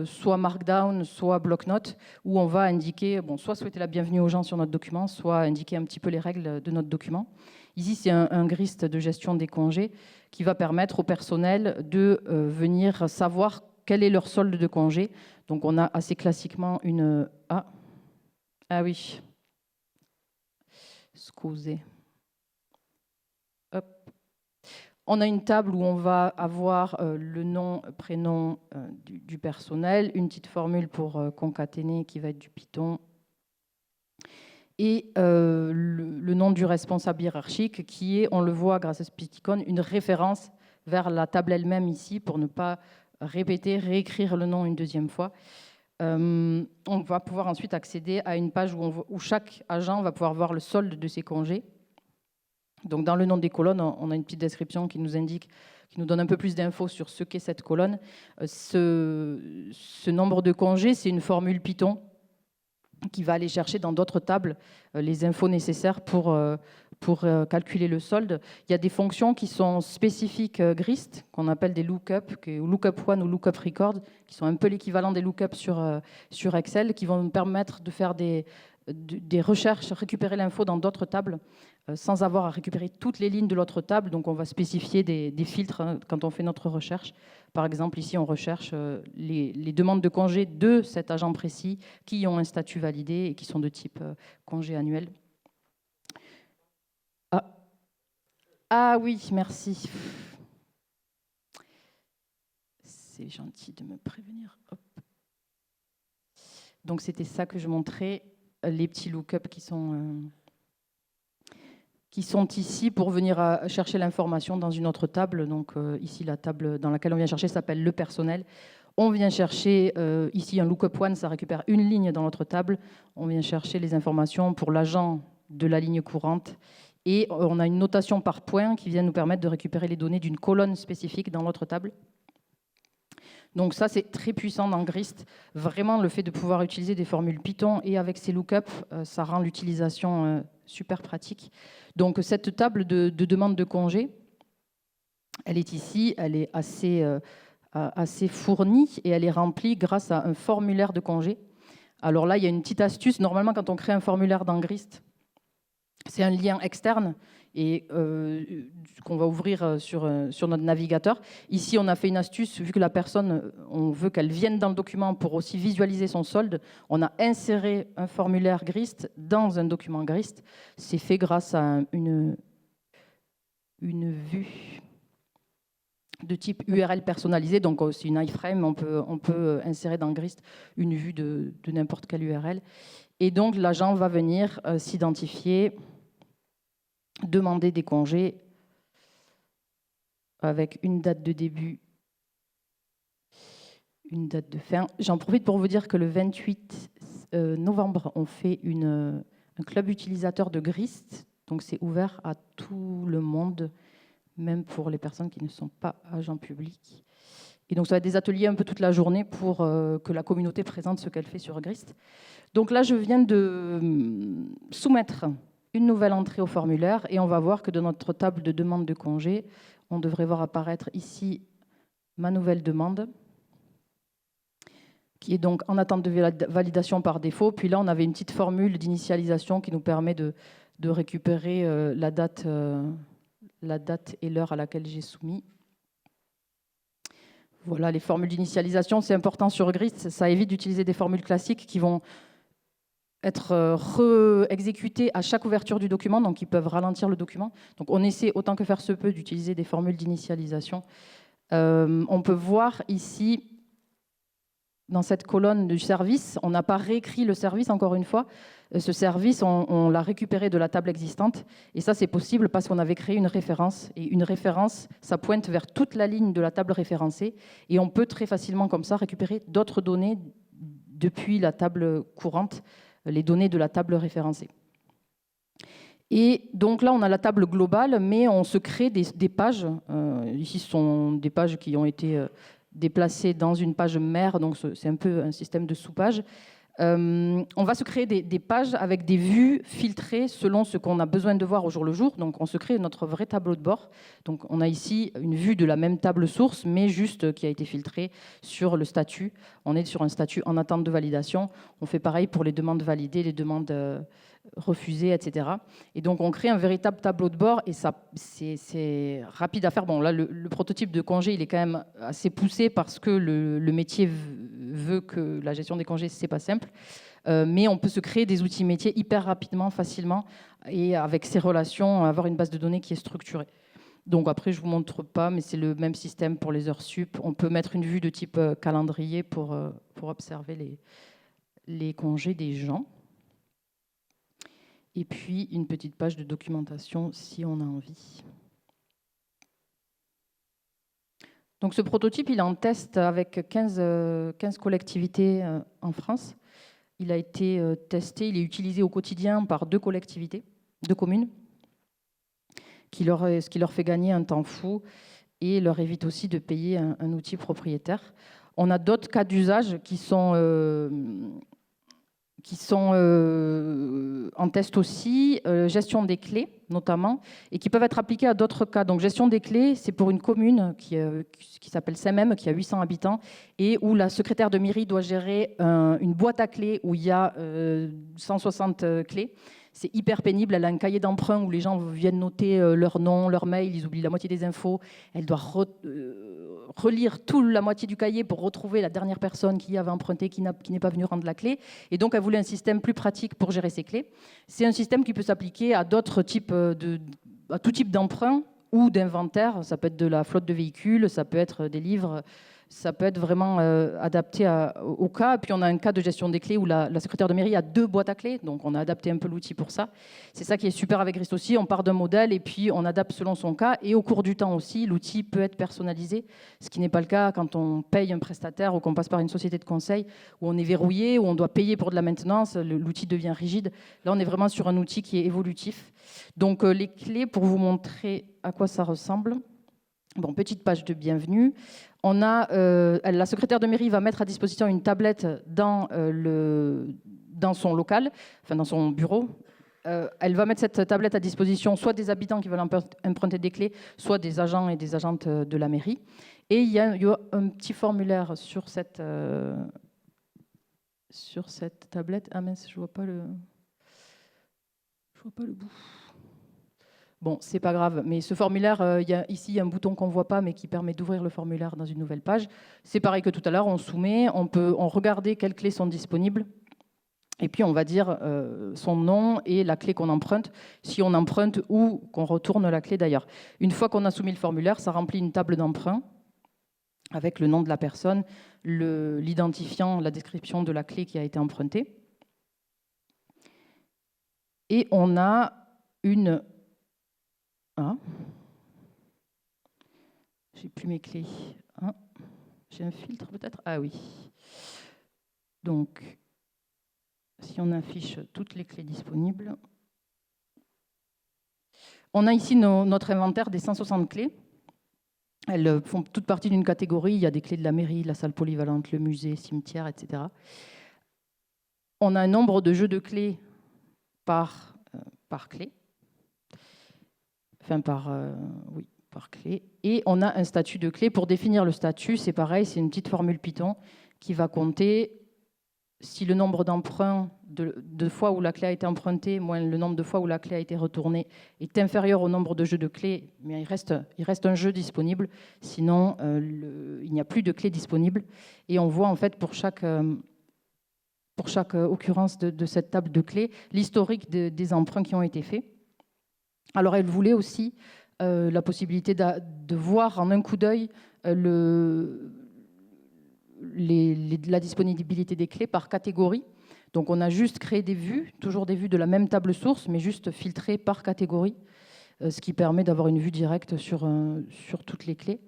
soit Markdown, soit bloc-notes, où on va indiquer, soit souhaiter la bienvenue aux gens sur notre document, soit indiquer un petit peu les règles de notre document. Ici, c'est un Grist de gestion des congés qui va permettre au personnel de venir savoir quel est leur solde de congé. Donc on a assez classiquement une... Ah oui. Excusez. Hop. On a une table où on va avoir le nom, prénom du personnel, une petite formule pour concaténer qui va être du Python, et le nom du responsable hiérarchique qui est, on le voit grâce à ce petit icône, une référence vers la table elle-même ici pour ne pas répéter, réécrire le nom une deuxième fois. On va pouvoir ensuite accéder à une page où chaque agent va pouvoir voir le solde de ses congés. Donc dans le nom des colonnes, on a une petite description qui nous indique, qui nous donne un peu plus d'infos sur ce qu'est cette colonne. Ce nombre de congés, c'est une formule Python qui va aller chercher dans d'autres tables les infos nécessaires pour calculer le solde. Il y a des fonctions qui sont spécifiques Grist, qu'on appelle des lookup, lookup one ou lookup record, qui sont un peu l'équivalent des lookups sur Excel, qui vont nous permettre de faire des recherches, récupérer l'info dans d'autres tables, sans avoir à récupérer toutes les lignes de l'autre table. Donc on va spécifier des filtres quand on fait notre recherche. Par exemple, ici, on recherche les demandes de congé de cet agent précis qui ont un statut validé et qui sont de type congé annuel. Ah oui, merci. C'est gentil de me prévenir. Hop. Donc c'était ça que je montrais, les petits lookups qui sont ici pour venir chercher l'information dans une autre table. Donc ici, la table dans laquelle on vient chercher s'appelle le personnel. On vient chercher ici un lookup one, ça récupère une ligne dans notre table. On vient chercher les informations pour l'agent de la ligne courante. Et on a une notation par point qui vient nous permettre de récupérer les données d'une colonne spécifique dans l'autre table. Donc ça, c'est très puissant dans Grist. Vraiment, le fait de pouvoir utiliser des formules Python et avec ces lookups, ça rend l'utilisation super pratique. Donc cette table de demande de congé, elle est ici, elle est assez fournie et elle est remplie grâce à un formulaire de congé. Alors là, il y a une petite astuce. Normalement, quand on crée un formulaire dans Grist, c'est un lien externe et qu'on va ouvrir sur notre navigateur. Ici, on a fait une astuce, vu que la personne, on veut qu'elle vienne dans le document pour aussi visualiser son solde. On a inséré un formulaire Grist dans un document Grist. C'est fait grâce à une vue. de type URL personnalisé, donc c'est une iframe, on peut insérer dans Grist une vue de n'importe quelle URL. Et donc l'agent va venir s'identifier, demander des congés avec une date de début, une date de fin. J'en profite pour vous dire que le 28 novembre, on fait un club utilisateur de Grist, donc c'est ouvert à tout le monde, même pour les personnes qui ne sont pas agents publics. Et donc ça va être des ateliers un peu toute la journée pour que la communauté présente ce qu'elle fait sur Grist. Donc là, je viens de soumettre une nouvelle entrée au formulaire et on va voir que dans notre table de demande de congé, on devrait voir apparaître ici ma nouvelle demande, qui est donc en attente de validation par défaut. Puis là, on avait une petite formule d'initialisation qui nous permet de récupérer la date et l'heure à laquelle j'ai soumis. Voilà, les formules d'initialisation, c'est important sur Grist. Ça évite d'utiliser des formules classiques qui vont être réexécutées à chaque ouverture du document, donc ils peuvent ralentir le document. Donc on essaie autant que faire se peut d'utiliser des formules d'initialisation. On peut voir ici, dans cette colonne du service, on n'a pas réécrit le service encore une fois. Ce service, on l'a récupéré de la table existante. Et ça, c'est possible parce qu'on avait créé une référence. Et une référence, ça pointe vers toute la ligne de la table référencée. Et on peut très facilement, comme ça, récupérer d'autres données depuis la table courante, les données de la table référencée. Et donc là, on a la table globale, mais on se crée des pages. Ici, ce sont des pages qui ont été déplacées dans une page mère, donc c'est un peu un système de sous-pages. On va se créer des pages avec des vues filtrées selon ce qu'on a besoin de voir au jour le jour. Donc on se crée notre vrai tableau de bord. Donc on a ici une vue de la même table source, mais juste qui a été filtrée sur le statut. On est sur un statut en attente de validation. On fait pareil pour les demandes validées, les demandes refusées, etc. Et donc on crée un véritable tableau de bord et ça, c'est rapide à faire. Bon là, le prototype de congé, il est quand même assez poussé parce que le métier veut que la gestion des congés, c'est pas simple. Mais on peut se créer des outils métiers hyper rapidement, facilement, et avec ces relations, avoir une base de données qui est structurée. Donc après, je ne vous montre pas, mais c'est le même système pour les heures sup. On peut mettre une vue de type calendrier pour observer les congés des gens. Et puis, une petite page de documentation si on a envie. Donc ce prototype, il est en test avec 15 collectivités en France. Il a été testé, il est utilisé au quotidien par 2 collectivités, 2 communes, ce qui leur fait gagner un temps fou et leur évite aussi de payer un outil propriétaire. On a d'autres cas d'usage qui sont en test aussi, gestion des clés notamment, et qui peuvent être appliqués à d'autres cas. Donc gestion des clés, c'est pour une commune qui s'appelle Semem, qui a 800 habitants, et où la secrétaire de mairie doit gérer une boîte à clés où il y a 160 clés. C'est hyper pénible. Elle a un cahier d'emprunt où les gens viennent noter leur nom, leur mail, ils oublient la moitié des infos. Elle doit relire toute la moitié du cahier pour retrouver la dernière personne qui avait emprunté, qui n'est pas venue rendre la clé. Et donc, elle voulait un système plus pratique pour gérer ses clés. C'est un système qui peut s'appliquer à d'autres types à tout type d'emprunt ou d'inventaire. Ça peut être de la flotte de véhicules, ça peut être des livres. Ça peut être vraiment adapté au cas. Puis on a un cas de gestion des clés où la secrétaire de mairie a 2 boîtes à clés. Donc on a adapté un peu l'outil pour ça. C'est ça qui est super avec Grist aussi. On part d'un modèle et puis on adapte selon son cas. Et au cours du temps aussi, l'outil peut être personnalisé. Ce qui n'est pas le cas quand on paye un prestataire ou qu'on passe par une société de conseil où on est verrouillé, où on doit payer pour de la maintenance. L'outil devient rigide. Là, on est vraiment sur un outil qui est évolutif. Donc les clés, pour vous montrer à quoi ça ressemble. Bon, petite page de bienvenue. On a, la secrétaire de mairie va mettre à disposition une tablette dans son local, enfin dans son bureau. Elle va mettre cette tablette à disposition soit des habitants qui veulent emprunter des clés, soit des agents et des agentes de la mairie. Et il y a un petit formulaire sur cette tablette. Ah mince, je vois pas le bout. Bon, c'est pas grave, mais ce formulaire, ici, il y a un bouton qu'on ne voit pas, mais qui permet d'ouvrir le formulaire dans une nouvelle page. C'est pareil que tout à l'heure, on soumet, on peut regarder quelles clés sont disponibles. Et puis on va dire son nom et la clé qu'on emprunte, si on emprunte ou qu'on retourne la clé d'ailleurs. Une fois qu'on a soumis le formulaire, ça remplit une table d'emprunt avec le nom de la personne, l'identifiant, la description de la clé qui a été empruntée. Et on a une... Ah. J'ai plus mes clés. Ah. J'ai un filtre peut-être? Ah oui. Donc, si on affiche toutes les clés disponibles, on a ici notre inventaire des 160 clés. Elles font toutes partie d'une catégorie. Il y a des clés de la mairie, la salle polyvalente, le musée, cimetière, etc. On a un nombre de jeux de clés par clé. Enfin, par clé. Et on a un statut de clé. Pour définir le statut, c'est pareil, c'est une petite formule Python qui va compter si le nombre d'emprunts de fois où la clé a été empruntée moins le nombre de fois où la clé a été retournée est inférieur au nombre de jeux de clés, mais il reste un jeu disponible. Sinon, il n'y a plus de clé disponible. Et on voit en fait pour chaque occurrence de cette table de clés l'historique des emprunts qui ont été faits. Alors, elle voulait aussi la possibilité de voir en un coup d'œil la disponibilité des clés par catégorie. Donc, on a juste créé des vues, toujours des vues de la même table source, mais juste filtrées par catégorie, ce qui permet d'avoir une vue directe sur toutes les clés.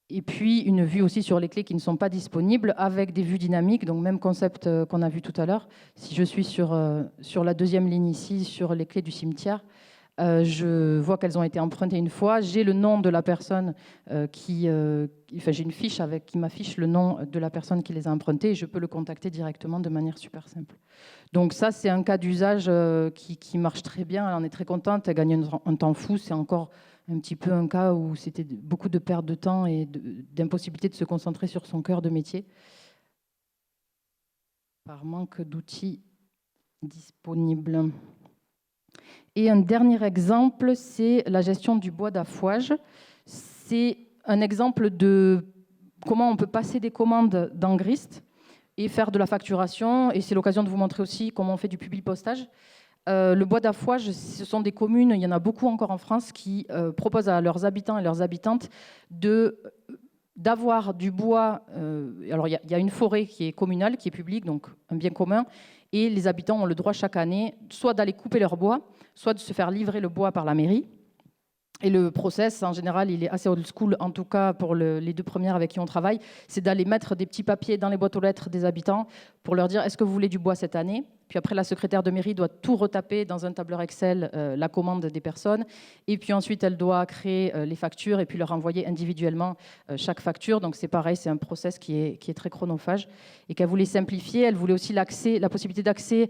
Et puis, une vue aussi sur les clés qui ne sont pas disponibles, avec des vues dynamiques, donc même concept qu'on a vu tout à l'heure. Si je suis sur la deuxième ligne ici, sur les clés du cimetière, je vois qu'elles ont été empruntées une fois. J'ai le nom de la personne j'ai une fiche qui m'affiche le nom de la personne qui les a empruntées et je peux le contacter directement de manière super simple. Donc ça, c'est un cas d'usage qui marche très bien. Elle en est très contente. Elle gagne un temps fou. C'est encore un petit peu un cas où c'était beaucoup de perte de temps et d'impossibilité de se concentrer sur son cœur de métier par manque d'outils disponibles. Et un dernier exemple, c'est la gestion du bois d'affouage. C'est un exemple de comment on peut passer des commandes dans Grist et faire de la facturation. Et c'est l'occasion de vous montrer aussi comment on fait du publipostage. Le bois d'affouage, ce sont des communes, il y en a beaucoup encore en France, qui proposent à leurs habitants et leurs habitantes d'avoir du bois. Alors, il y a une forêt qui est communale, qui est publique, donc un bien commun. Et les habitants ont le droit chaque année soit d'aller couper leur bois, soit de se faire livrer le bois par la mairie. Et le process, en général, il est assez old school, en tout cas pour les deux premières avec qui on travaille, c'est d'aller mettre des petits papiers dans les boîtes aux lettres des habitants pour leur dire « Est-ce que vous voulez du bois cette année ?» Puis après, la secrétaire de mairie doit tout retaper dans un tableur Excel, la commande des personnes. Et puis ensuite, elle doit créer les factures et puis leur envoyer individuellement chaque facture. Donc c'est pareil, c'est un process qui est très chronophage et qu'elle voulait simplifier. Elle voulait aussi la possibilité d'accès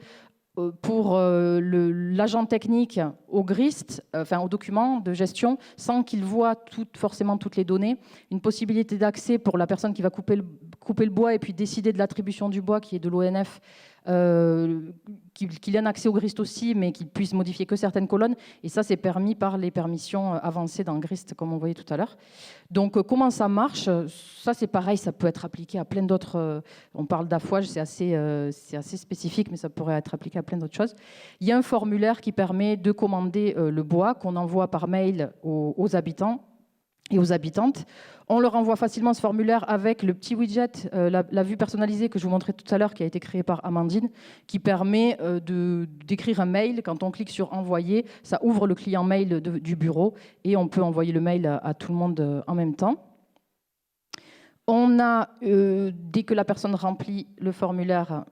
pour l'agent technique au Grist, aux documents de gestion, sans qu'il voit forcément toutes les données. Une possibilité d'accès pour la personne qui va couper le bois et puis décider de l'attribution du bois qui est de l'ONF, qu'il ait un accès au Grist aussi, mais qu'il puisse modifier que certaines colonnes. Et ça, c'est permis par les permissions avancées dans Grist, comme on voyait tout à l'heure. Donc, comment ça marche? Ça, c'est pareil, ça peut être appliqué à plein d'autres... on parle d'affouage, c'est assez spécifique, mais ça pourrait être appliqué à plein d'autres choses. Il y a un formulaire qui permet de commander le bois qu'on envoie par mail aux habitants et aux habitantes. On leur envoie facilement ce formulaire avec le petit widget, la vue personnalisée que je vous montrais tout à l'heure, qui a été créée par Amandine, qui permet d'écrire un mail. Quand on clique sur « Envoyer », ça ouvre le client mail du bureau et on peut envoyer le mail à tout le monde en même temps. On a, dès que la personne remplit le formulaire,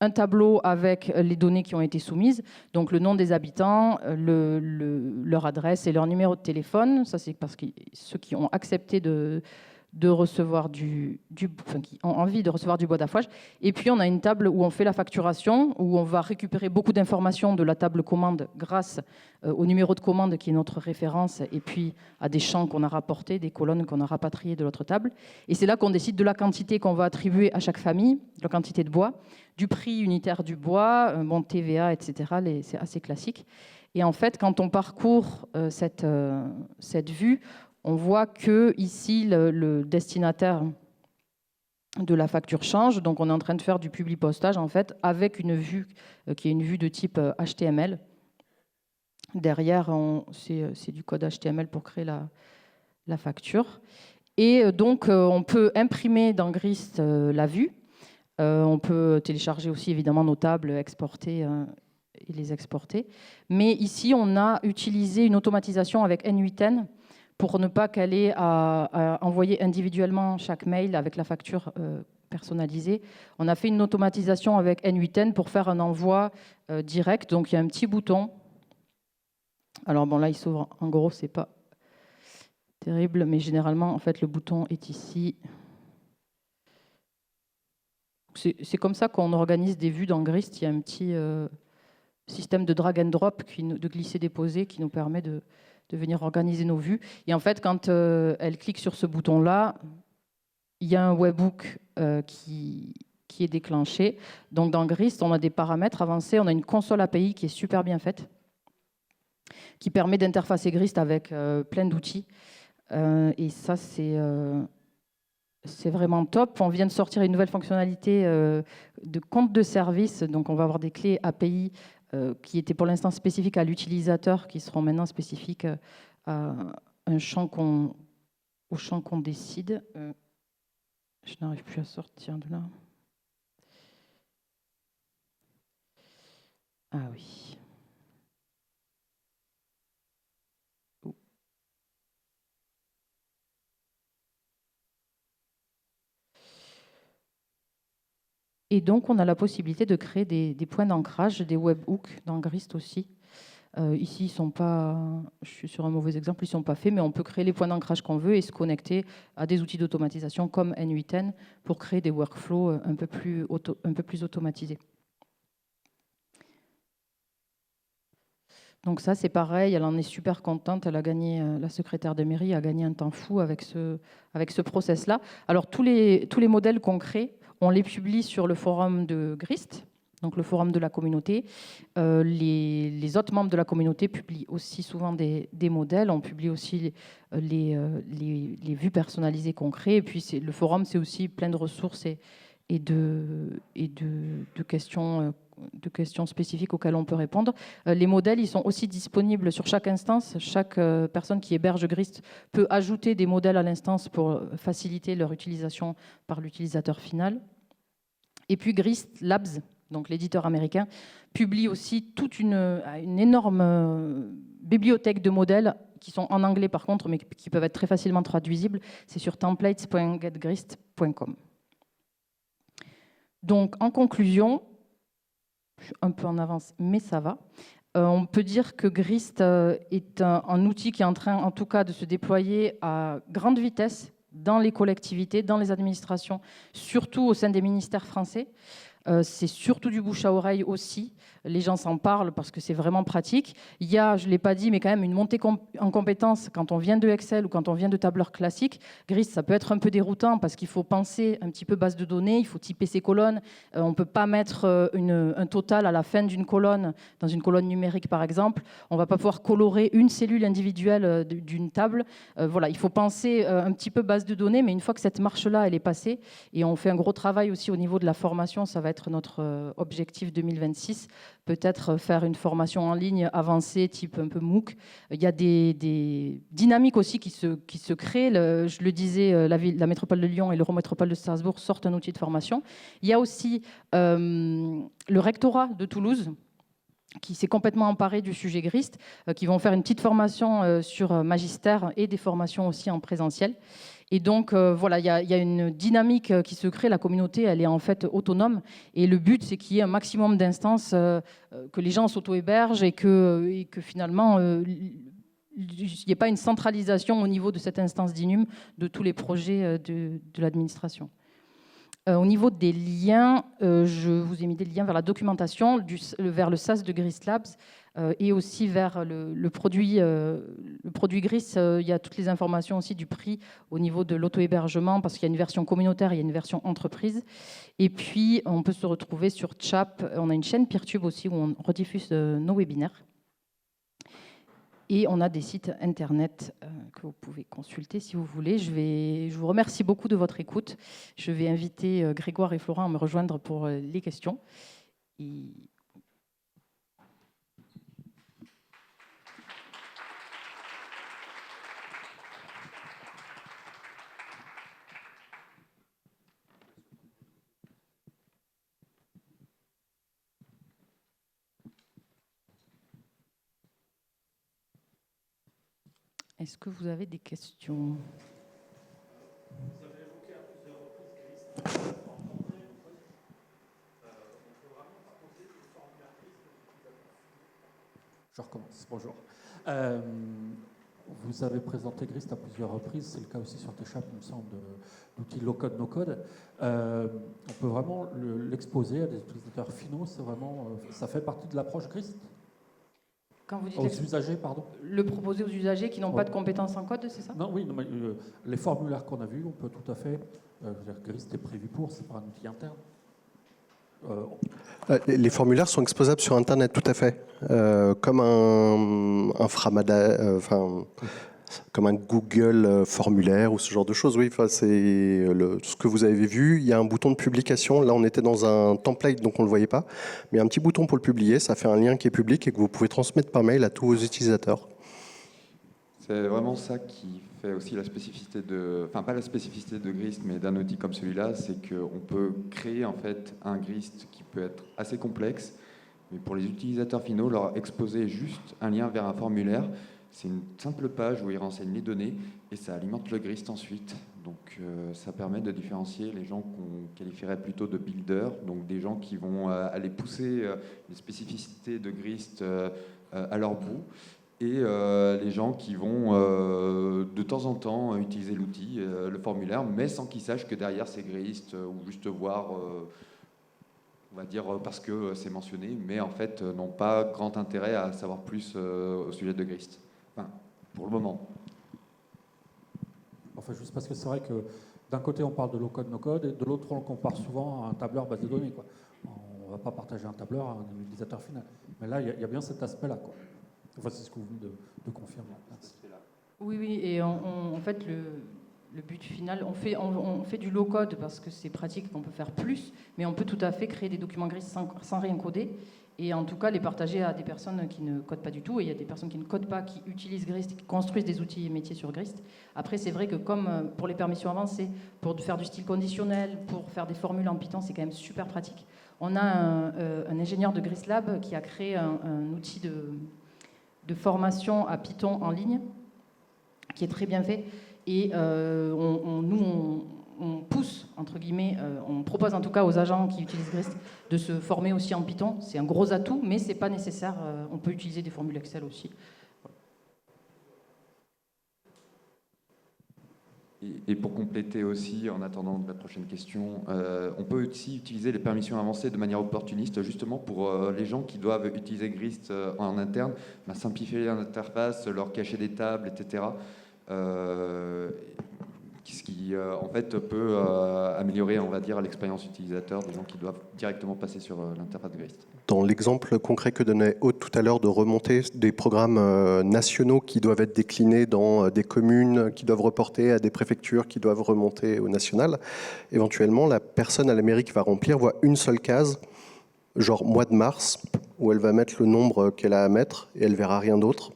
un tableau avec les données qui ont été soumises, donc le nom des habitants, leur adresse et leur numéro de téléphone. Ça, c'est parce que ceux qui ont accepté de recevoir qui ont envie de recevoir du bois d'affouage. Et puis, on a une table où on fait la facturation, où on va récupérer beaucoup d'informations de la table commande grâce au numéro de commande qui est notre référence, et puis à des champs qu'on a rapportés, des colonnes qu'on a rapatriées de l'autre table. Et c'est là qu'on décide de la quantité qu'on va attribuer à chaque famille, la quantité de bois, du prix unitaire du bois, TVA, etc. C'est assez classique. Et en fait, quand on parcourt cette vue, on voit que ici le destinataire de la facture change. Donc, on est en train de faire du publi-postage, en fait, avec une vue qui est une vue de type HTML. Derrière, c'est du code HTML pour créer la facture. Et donc, on peut imprimer dans Grist la vue. On peut télécharger aussi, évidemment, nos tables, exporter et les exporter. Mais ici, on a utilisé une automatisation avec N8N pour ne pas qu'elle ait à envoyer individuellement chaque mail avec la facture personnalisée. On a fait une automatisation avec N8N pour faire un envoi direct. Donc, il y a un petit bouton. Alors, bon, là, il s'ouvre. En gros, c'est pas terrible, mais généralement, en fait, le bouton est ici. C'est comme ça qu'on organise des vues dans Grist. Il y a un petit système de drag and drop, de glisser-déposer, qui nous permet de venir organiser nos vues. Et en fait, quand elle clique sur ce bouton-là, il y a un webhook qui est déclenché. Donc, dans Grist, on a des paramètres avancés. On a une console API qui est super bien faite, qui permet d'interfacer Grist avec plein d'outils. Et ça, c'est vraiment top. On vient de sortir une nouvelle fonctionnalité de compte de service. Donc, on va avoir des clés API qui étaient pour l'instant spécifiques à l'utilisateur, qui seront maintenant spécifiques à au champ qu'on décide. Je n'arrive plus à sortir de là. Ah oui. Et donc, on a la possibilité de créer des points d'ancrage, des webhooks dans Grist aussi. Ici, ils sont pas, je suis sur un mauvais exemple, ils ne sont pas faits, mais on peut créer les points d'ancrage qu'on veut et se connecter à des outils d'automatisation comme N8N pour créer des workflows un peu plus automatisés. Donc ça, c'est pareil, elle en est super contente. Elle a gagné, la secrétaire de mairie a gagné un temps fou avec ce process-là. Alors, tous les modèles qu'on crée, on les publie sur le forum de Grist, donc le forum de la communauté. Les autres membres de la communauté publient aussi souvent des modèles. On publie aussi les vues personnalisées qu'on crée. Et puis, le forum, c'est aussi plein de ressources et de questions spécifiques auxquelles on peut répondre. Les modèles, ils sont aussi disponibles sur chaque instance. Chaque personne qui héberge Grist peut ajouter des modèles à l'instance pour faciliter leur utilisation par l'utilisateur final. Et puis Grist Labs, donc l'éditeur américain, publie aussi toute une énorme bibliothèque de modèles qui sont en anglais par contre, mais qui peuvent être très facilement traduisibles. C'est sur templates.getgrist.com. Donc, en conclusion, je suis un peu en avance, mais ça va. On peut dire que Grist est un outil qui est en train, en tout cas, de se déployer à grande vitesse dans les collectivités, dans les administrations, surtout au sein des ministères français. C'est surtout du bouche à oreille aussi. Les gens s'en parlent parce que c'est vraiment pratique. Il y a, je ne l'ai pas dit, mais quand même une montée en compétences quand on vient de Excel ou quand on vient de tableur classique. Grist, ça peut être un peu déroutant parce qu'il faut penser un petit peu base de données, il faut typer ses colonnes. On ne peut pas mettre un total à la fin d'une colonne, dans une colonne numérique par exemple. On ne va pas pouvoir colorer une cellule individuelle d'une table. Voilà, il faut penser un petit peu base de données, mais une fois que cette marche-là, elle est passée, et on fait un gros travail aussi au niveau de la formation, ça va être notre objectif 2026, peut-être faire une formation en ligne avancée, type un peu MOOC. Il y a des dynamiques aussi qui se créent. Je le disais, la métropole de Lyon et l'Eurométropole de Strasbourg sortent un outil de formation. Il y a aussi le rectorat de Toulouse, qui s'est complètement emparé du sujet Grist, qui vont faire une petite formation sur magistère et des formations aussi en présentiel. Et donc, voilà, il y a une dynamique qui se crée. La communauté, elle est en fait autonome. Et le but, c'est qu'il y ait un maximum d'instances, que les gens s'auto-hébergent et que finalement, il n'y ait pas une centralisation au niveau de cette instance d'Inum de tous les projets de l'administration. Au niveau des liens, je vous ai mis des liens vers la documentation, vers le SaaS de Grist Labs et aussi vers le produit Grist. Il y a toutes les informations aussi du prix au niveau de l'auto-hébergement parce qu'il y a une version communautaire, il y a une version entreprise. Et puis, on peut se retrouver sur Chap. On a une chaîne Peertube aussi où on rediffuse nos webinaires. Et on a des sites internet que vous pouvez consulter si vous voulez. Je vous remercie beaucoup de votre écoute. Je vais inviter Grégoire et Florent à me rejoindre pour les questions. Et... Est-ce que vous avez des questions ? Vous avez évoqué à plusieurs reprises Grist. On peut vraiment proposer des formulaires Grist aux utilisateurs. Je recommence, bonjour. Vous avez présenté Grist à plusieurs reprises, c'est le cas aussi sur T-Shap, il me semble, d'outils low-code, no-code. On peut vraiment l'exposer à des utilisateurs finaux, c'est vraiment, ça fait partie de l'approche Grist. Quand vous dites aux usagers, pardon. Le proposer aux usagers qui n'ont pas de compétences en code, c'est ça ? Non, oui, non, mais, les formulaires qu'on a vus, on peut tout à fait. Grist est prévu pour, c'est pas un outil interne. Les formulaires sont exposables sur Internet, tout à fait. Comme un Framada, comme un Google formulaire ou ce genre de choses. Oui, c'est ce que vous avez vu. Il y a un bouton de publication. Là, on était dans un template, donc on ne le voyait pas. Mais il y a un petit bouton pour le publier. Ça fait un lien qui est public et que vous pouvez transmettre par mail à tous vos utilisateurs. C'est vraiment ça qui fait aussi la spécificité enfin pas la spécificité de Grist, mais d'un outil comme celui-là, c'est qu'on peut créer en fait un Grist qui peut être assez complexe, mais pour les utilisateurs finaux, leur exposer juste un lien vers un formulaire, c'est une simple page où ils renseignent les données et ça alimente le Grist ensuite. Donc ça permet de différencier les gens qu'on qualifierait plutôt de builders, donc des gens qui vont aller pousser les spécificités de Grist à leur bout, et les gens qui vont de temps en temps utiliser l'outil, le formulaire, mais sans qu'ils sachent que derrière c'est Grist, ou juste voir, on va dire parce que c'est mentionné, mais en fait n'ont pas grand intérêt à savoir plus au sujet de Grist. Enfin, pour le moment. Enfin, juste parce que c'est vrai que d'un côté on parle de low-code, no-code, et de l'autre on le compare souvent à un tableur base de données, quoi. On ne va pas partager un tableur à un utilisateur final. Mais là, il y a bien cet aspect-là, quoi. Enfin, c'est ce que vous venez de confirmer. Merci. Oui, et en fait, le but final, on fait du low-code parce que c'est pratique, qu'on peut faire plus, mais on peut tout à fait créer des documents Grist sans rien coder, et en tout cas les partager à des personnes qui ne codent pas du tout, et il y a des personnes qui ne codent pas, qui utilisent Grist, qui construisent des outils métiers sur Grist. Après, c'est vrai que comme pour les permissions avancées, pour faire du style conditionnel, pour faire des formules en Python, c'est quand même super pratique. On a un ingénieur de Grist Lab qui a créé un outil de formation à Python en ligne, qui est très bien fait. Et nous, on pousse, entre guillemets, on propose en tout cas aux agents qui utilisent Grist de se former aussi en Python. C'est un gros atout, mais ce n'est pas nécessaire. On peut utiliser des formules Excel aussi. Et pour compléter aussi, en attendant la prochaine question, on peut aussi utiliser les permissions avancées de manière opportuniste, justement pour les gens qui doivent utiliser Grist en interne, simplifier l'interface, leur cacher des tables, etc. Ce qui, en fait, peut améliorer, on va dire, l'expérience utilisateur des gens qui doivent directement passer sur l'interface de Grist. Dans l'exemple concret que donnait Aude tout à l'heure de remonter des programmes nationaux qui doivent être déclinés dans des communes, qui doivent reporter à des préfectures, qui doivent remonter au national, éventuellement, la personne à la mairie qui va remplir voit une seule case, genre mois de mars, où elle va mettre le nombre qu'elle a à mettre et elle verra rien d'autre,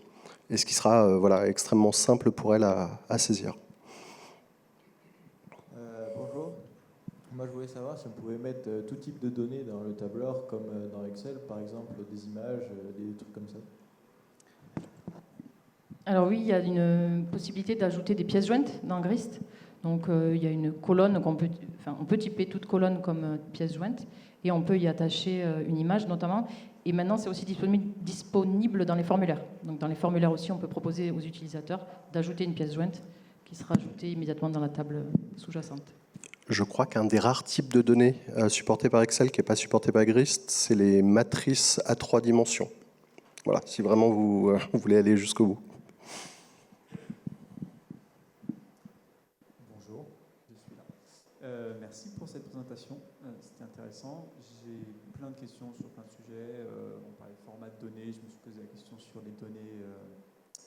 et ce qui sera voilà, extrêmement simple pour elle à saisir. Bonjour. Moi, je voulais savoir si on pouvait mettre tout type de données dans le tableur, comme dans Excel, par exemple, des images, des trucs comme ça. Alors oui, il y a une possibilité d'ajouter des pièces jointes dans Grist. Donc il y a une colonne on peut typer toute colonne comme pièce jointe, et on peut y attacher une image notamment. Et maintenant, c'est aussi disponible dans les formulaires. Donc dans les formulaires aussi, on peut proposer aux utilisateurs d'ajouter une pièce jointe qui sera ajoutée immédiatement dans la table sous-jacente. Je crois qu'un des rares types de données supportés par Excel qui n'est pas supporté par Grist, c'est les matrices à 3 dimensions. Voilà, si vraiment vous voulez aller jusqu'au bout. Bonjour, je suis là. Merci pour cette présentation, c'était intéressant. J'ai plein de questions sur plein de sujets. On parlait de format de données, je me suis posé la question sur les données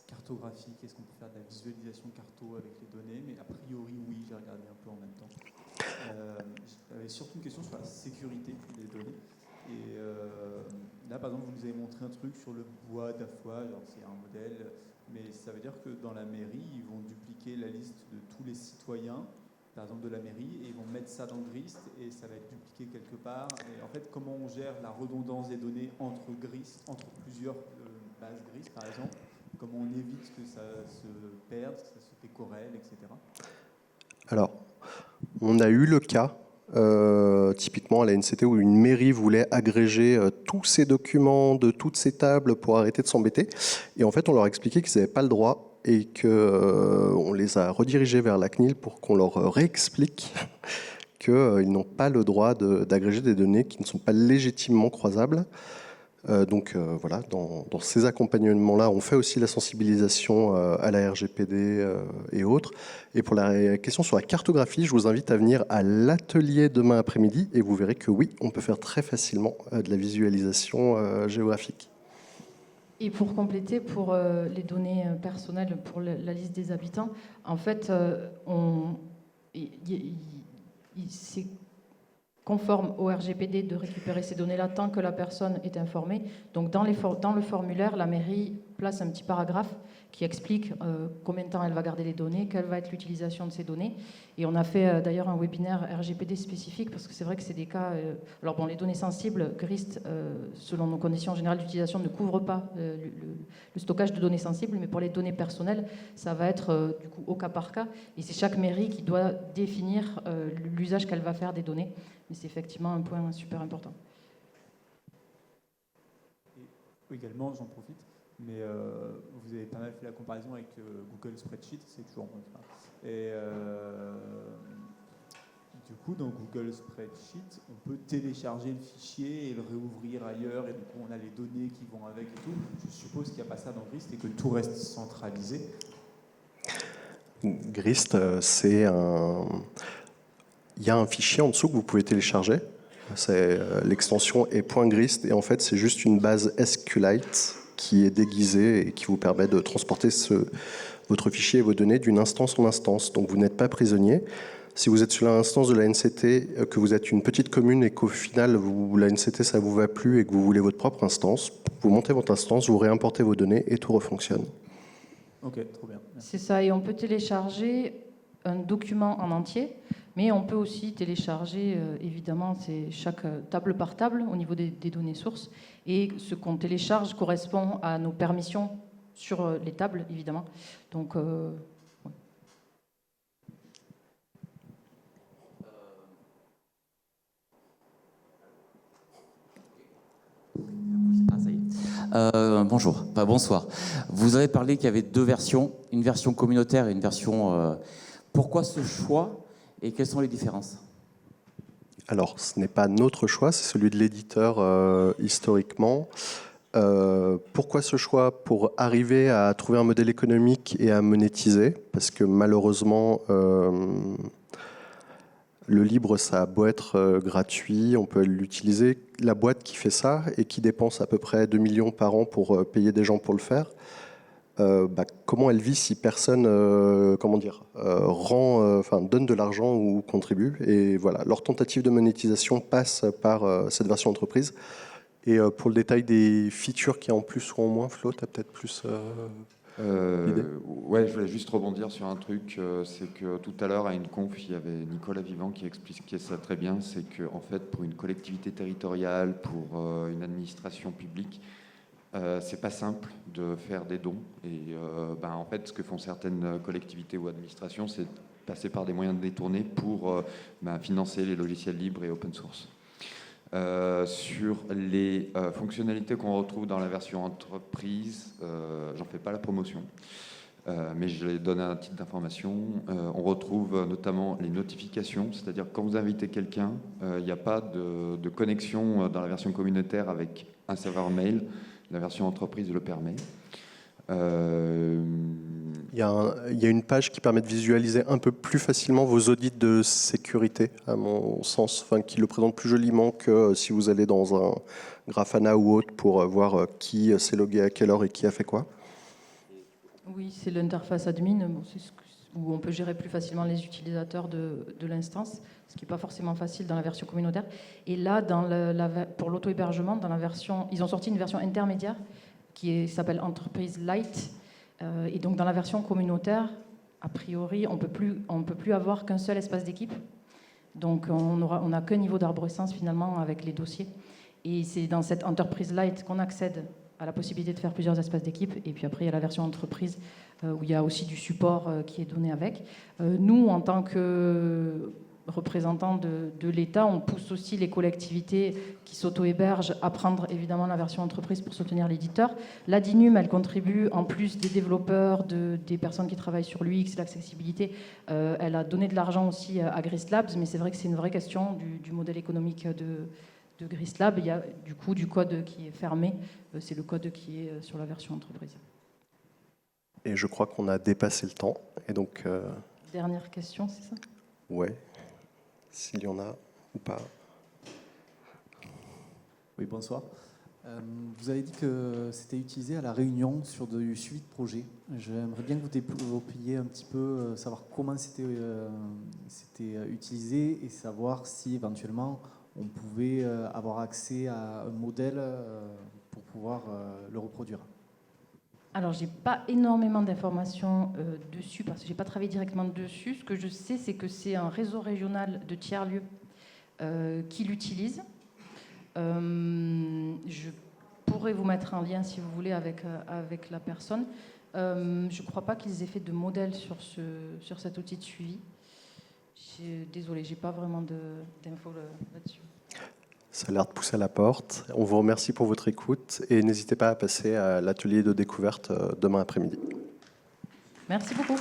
cartographique? Est-ce qu'on peut faire de la visualisation carto avec les données? Mais a priori, oui, j'ai regardé un peu en même temps. J'avais surtout une question sur la sécurité des données. Et là, par exemple, vous nous avez montré un truc sur le bois d'Afoua, c'est un modèle, mais ça veut dire que dans la mairie, ils vont dupliquer la liste de tous les citoyens, par exemple de la mairie, et ils vont mettre ça dans Grist, et ça va être dupliqué quelque part. Et en fait, comment on gère la redondance des données entre Grist, entre plusieurs bases Grist, par exemple? Comment on évite que ça se perde, que ça se décorrèle, etc. Alors, on a eu le cas, typiquement à la NCT, où une mairie voulait agréger tous ces documents de toutes ces tables pour arrêter de s'embêter. Et en fait, on leur a expliqué qu'ils n'avaient pas le droit et qu'on les a redirigés vers la CNIL pour qu'on leur réexplique qu'ils n'ont pas le droit d'agréger des données qui ne sont pas légitimement croisables. Donc voilà, dans ces accompagnements-là, on fait aussi la sensibilisation à la RGPD et autres. Et pour la question sur la cartographie, je vous invite à venir à l'atelier demain après-midi et vous verrez que oui, on peut faire très facilement de la visualisation géographique. Et pour compléter, pour les données personnelles, pour la liste des habitants, en fait, c'est conforme au RGPD de récupérer ces données-là tant que la personne est informée. Donc dans le formulaire, la mairie place un petit paragraphe qui explique combien de temps elle va garder les données, quelle va être l'utilisation de ces données. Et on a fait d'ailleurs un webinaire RGPD spécifique parce que c'est vrai que c'est des cas... alors bon, les données sensibles, Grist, selon nos conditions générales d'utilisation, ne couvre pas le stockage de données sensibles, mais pour les données personnelles, ça va être du coup au cas par cas. Et c'est chaque mairie qui doit définir l'usage qu'elle va faire des données. Mais c'est effectivement un point super important. Et également, j'en profite, mais vous avez pas mal fait la comparaison avec Google Spreadsheet, c'est toujours bon. Et du coup, dans Google Spreadsheet, on peut télécharger le fichier et le réouvrir ailleurs, et du coup, on a les données qui vont avec et tout. Je suppose qu'il n'y a pas ça dans Grist et que tout reste centralisé. Grist, c'est un... Il y a un fichier en dessous que vous pouvez télécharger. L'extension est .grist et en fait c'est juste une base SQLite qui est déguisée et qui vous permet de transporter votre fichier et vos données d'une instance en instance. Donc vous n'êtes pas prisonnier. Si vous êtes sur l'instance de la NCT, que vous êtes une petite commune et qu'au final la NCT ça vous va plus et que vous voulez votre propre instance, vous montez votre instance, vous réimportez vos données et tout refonctionne. Ok, trop bien. C'est ça, et on peut télécharger un document en entier. Mais on peut aussi télécharger, évidemment, c'est chaque table par table au niveau des données sources. Et ce qu'on télécharge correspond à nos permissions sur les tables, évidemment. Donc, ouais. Ah, ça y est. Bonjour, enfin, bonsoir. Vous avez parlé qu'il y avait deux versions, une version communautaire et une version... Pourquoi ce choix et quelles sont les différences ? Alors, ce n'est pas notre choix, c'est celui de l'éditeur historiquement. Pourquoi ce choix ? Pour arriver à trouver un modèle économique et à monétiser, parce que malheureusement, le libre, ça a beau être gratuit, on peut l'utiliser. La boîte qui fait ça et qui dépense à peu près 2 millions par an pour payer des gens pour le faire, comment elle vit si personne donne de l'argent ou contribue. Et voilà, leur tentative de monétisation passe par cette version entreprise. Et pour le détail des features qui en plus ou en moins, Flo, tu as peut-être plus l'idée ? Ouais, je voulais juste rebondir sur un truc, c'est que tout à l'heure à une conf, il y avait Nicolas Vivant qui expliquait ça très bien, c'est que en fait pour une collectivité territoriale, pour une administration publique, c'est pas simple de faire des dons et en fait ce que font certaines collectivités ou administrations, c'est passer par des moyens détournés pour financer les logiciels libres et open source. Sur les fonctionnalités qu'on retrouve dans la version entreprise, j'en fais pas la promotion, mais je les donne à un titre d'information. On retrouve notamment les notifications, c'est-à-dire quand vous invitez quelqu'un, il n'y a pas de connexion dans la version communautaire avec un serveur mail. La version entreprise le permet. Il y a une page qui permet de visualiser un peu plus facilement vos audits de sécurité, à mon sens, qui le présente plus joliment que si vous allez dans un Grafana ou autre pour voir qui s'est logué à quelle heure et qui a fait quoi. Oui, c'est l'interface admin, bon, où on peut gérer plus facilement les utilisateurs de l'instance, ce qui n'est pas forcément facile dans la version communautaire. Et là, pour l'auto-hébergement, dans la version, ils ont sorti une version intermédiaire qui s'appelle Enterprise Lite. Et donc, dans la version communautaire, a priori, on peut plus avoir qu'un seul espace d'équipe. Donc, on n'a qu'un niveau d'arborescence finalement avec les dossiers. Et c'est dans cette Enterprise Lite qu'on accède à la possibilité de faire plusieurs espaces d'équipe. Et puis après, il y a la version entreprise où il y a aussi du support qui est donné avec. Nous, en tant que représentants de l'État, on pousse aussi les collectivités qui s'auto-hébergent à prendre évidemment la version entreprise pour soutenir l'éditeur. La DINUM, elle contribue, en plus des développeurs, des personnes qui travaillent sur l'UX, l'accessibilité, elle a donné de l'argent aussi à Grist Labs, mais c'est vrai que c'est une vraie question du modèle économique de Grist Labs. Il y a du coup du code qui est fermé, c'est le code qui est sur la version entreprise. Et je crois qu'on a dépassé le temps. Et donc, Dernière question, c'est ça ? ouais, s'il y en a ou pas. Oui, bonsoir. Vous avez dit que c'était utilisé à la Réunion sur du suivi de projet. J'aimerais bien que vous développiez un petit peu, savoir comment c'était utilisé et savoir si éventuellement on pouvait avoir accès à un modèle pour pouvoir le reproduire. Alors, je n'ai pas énormément d'informations dessus parce que je n'ai pas travaillé directement dessus. Ce que je sais, c'est que c'est un réseau régional de tiers-lieux qui l'utilise. Je pourrais vous mettre un lien, si vous voulez, avec la personne. Je ne crois pas qu'ils aient fait de modèle sur cet outil de suivi. Désolée, je n'ai pas vraiment d'infos là-dessus. Ça a l'air de pousser à la porte. On vous remercie pour votre écoute et n'hésitez pas à passer à l'atelier de découverte demain après-midi. Merci beaucoup.